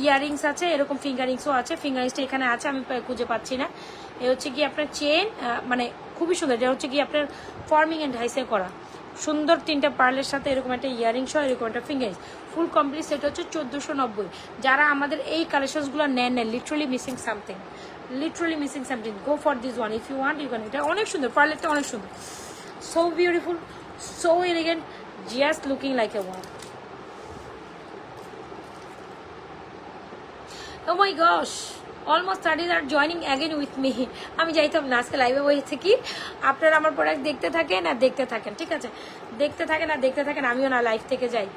ইয়ারিংস আছে, এরকম ফিঙ্গারিংসও আছে। ফিঙ্গারিংসটা এখানে আছে, আমি খুঁজে পাচ্ছি না। এ হচ্ছে কি আপনার চেন, মানে খুবই সুন্দর। এটা হচ্ছে কি আপনার ফর্মিং অ্যান্ড হাইসে করা সুন্দর 3টা পার্লের সাথে এরকম একটা ইয়ারিংস হয়, এরকম একটা ফিঙ্গারিংস ফুল কমপ্লিট সেট হচ্ছে 1490। যারা আমাদের এই কালেকশনসগুলো নেন, literally missing something, literally missing something. Go for this one if you want, you can. এটা অনেক সুন্দর, পার্লেরটা অনেক সুন্দর, so beautiful, so elegant, just looking like a one. Oh my gosh, almost 30 are joining again with me. আমি যাইতাম না আজকে লাইভে বসে কি, আপনারা আমার প্রোডাক্ট দেখতে থাকেন আর দেখতে থাকেন, ঠিক আছে? দেখতে থাকেন আর দেখতে থাকেন, আমিও না লাইভ থেকে যাই,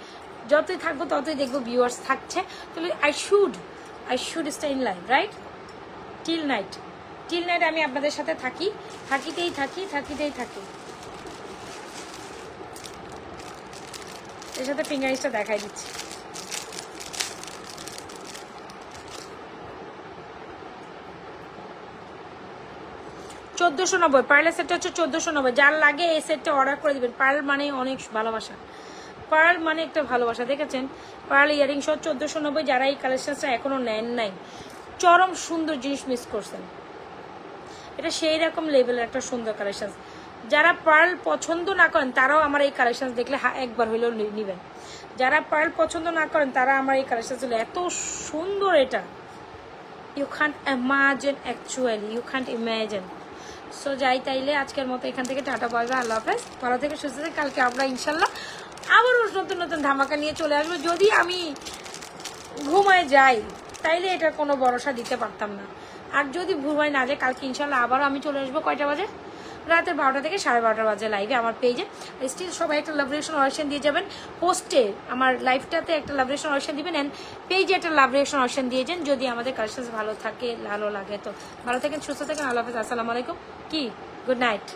যতই থাকবো ততই দেখবো ভিউয়ার্স থাকছে, তাহলে I should stay in live, right? Till night আমি আপনাদের সাথে থাকিতেই থাকি। এর সাথে ফিঙ্গারিংসটা দেখাই দিচ্ছি। 1490 পার্লের সেটটা হচ্ছে 1490। যার লাগে এই সেটটা অর্ডার করে দিবেন। পার্ল মানে অনেক ভালোবাসা, পার্ল মানে একটা ভালোবাসা। দেখেছেন পার্ল ইয়ারিং সহ 1490। যারা এই কালেকশনটা এখনো নেন নাই, চরম সুন্দর জিনিস মিস করছেন। এটা সেই রকম লেভেলের একটা সুন্দর কালেকশন। যারা পার্ল পছন্দ না করেন তারাও আমার এই কালেকশন দেখলে একবার হইলেও নেবেন। যারা পার্ল পছন্দ না করেন তারা আমার এই কালেকশন দেখলে, এত সুন্দর এটা, you can't imagine, actually you can't imagine. So যাই তাইলে আজকের মতো এখান থেকে টাটা বাই বাই, আল্লাহ হাফেজ, ভালো থেকে সুস্থ থেকে। কালকে আমরা ইনশাল্লাহ আবারও নতুন নতুন ধামাকা নিয়ে চলে আসবো। যদি আমি ঘুমায় যাই তাইলে এটা কোনো ভরসা দিতে পারতাম না, আর যদি ঘুমায় না যায় কালকে ইনশাল্লাহ আবারও আমি চলে আসবো। কয়টা বাজে? রাতের 12টা থেকে 12:30 বাজে লাইভে আমার পেজে। স্টিল সবাই একটা লাভ রিঅ্যাকশন অপশন দিয়ে যাবেন, পোস্টে আমার লাইভটাতে একটা লাভ রিঅ্যাকশন অপশন দিবেন, এন্ড পেজে একটা লাভ রিঅ্যাকশন অপশন দিয়ে যান। যদি আমাদের কালেকশন ভালো থাকে, ভালো লাগে তো ভালো থাকেন, সুস্থ থাকেন, আল্লাহ হাফেজ, আসসালামু আলাইকুম। কি গুড নাইট।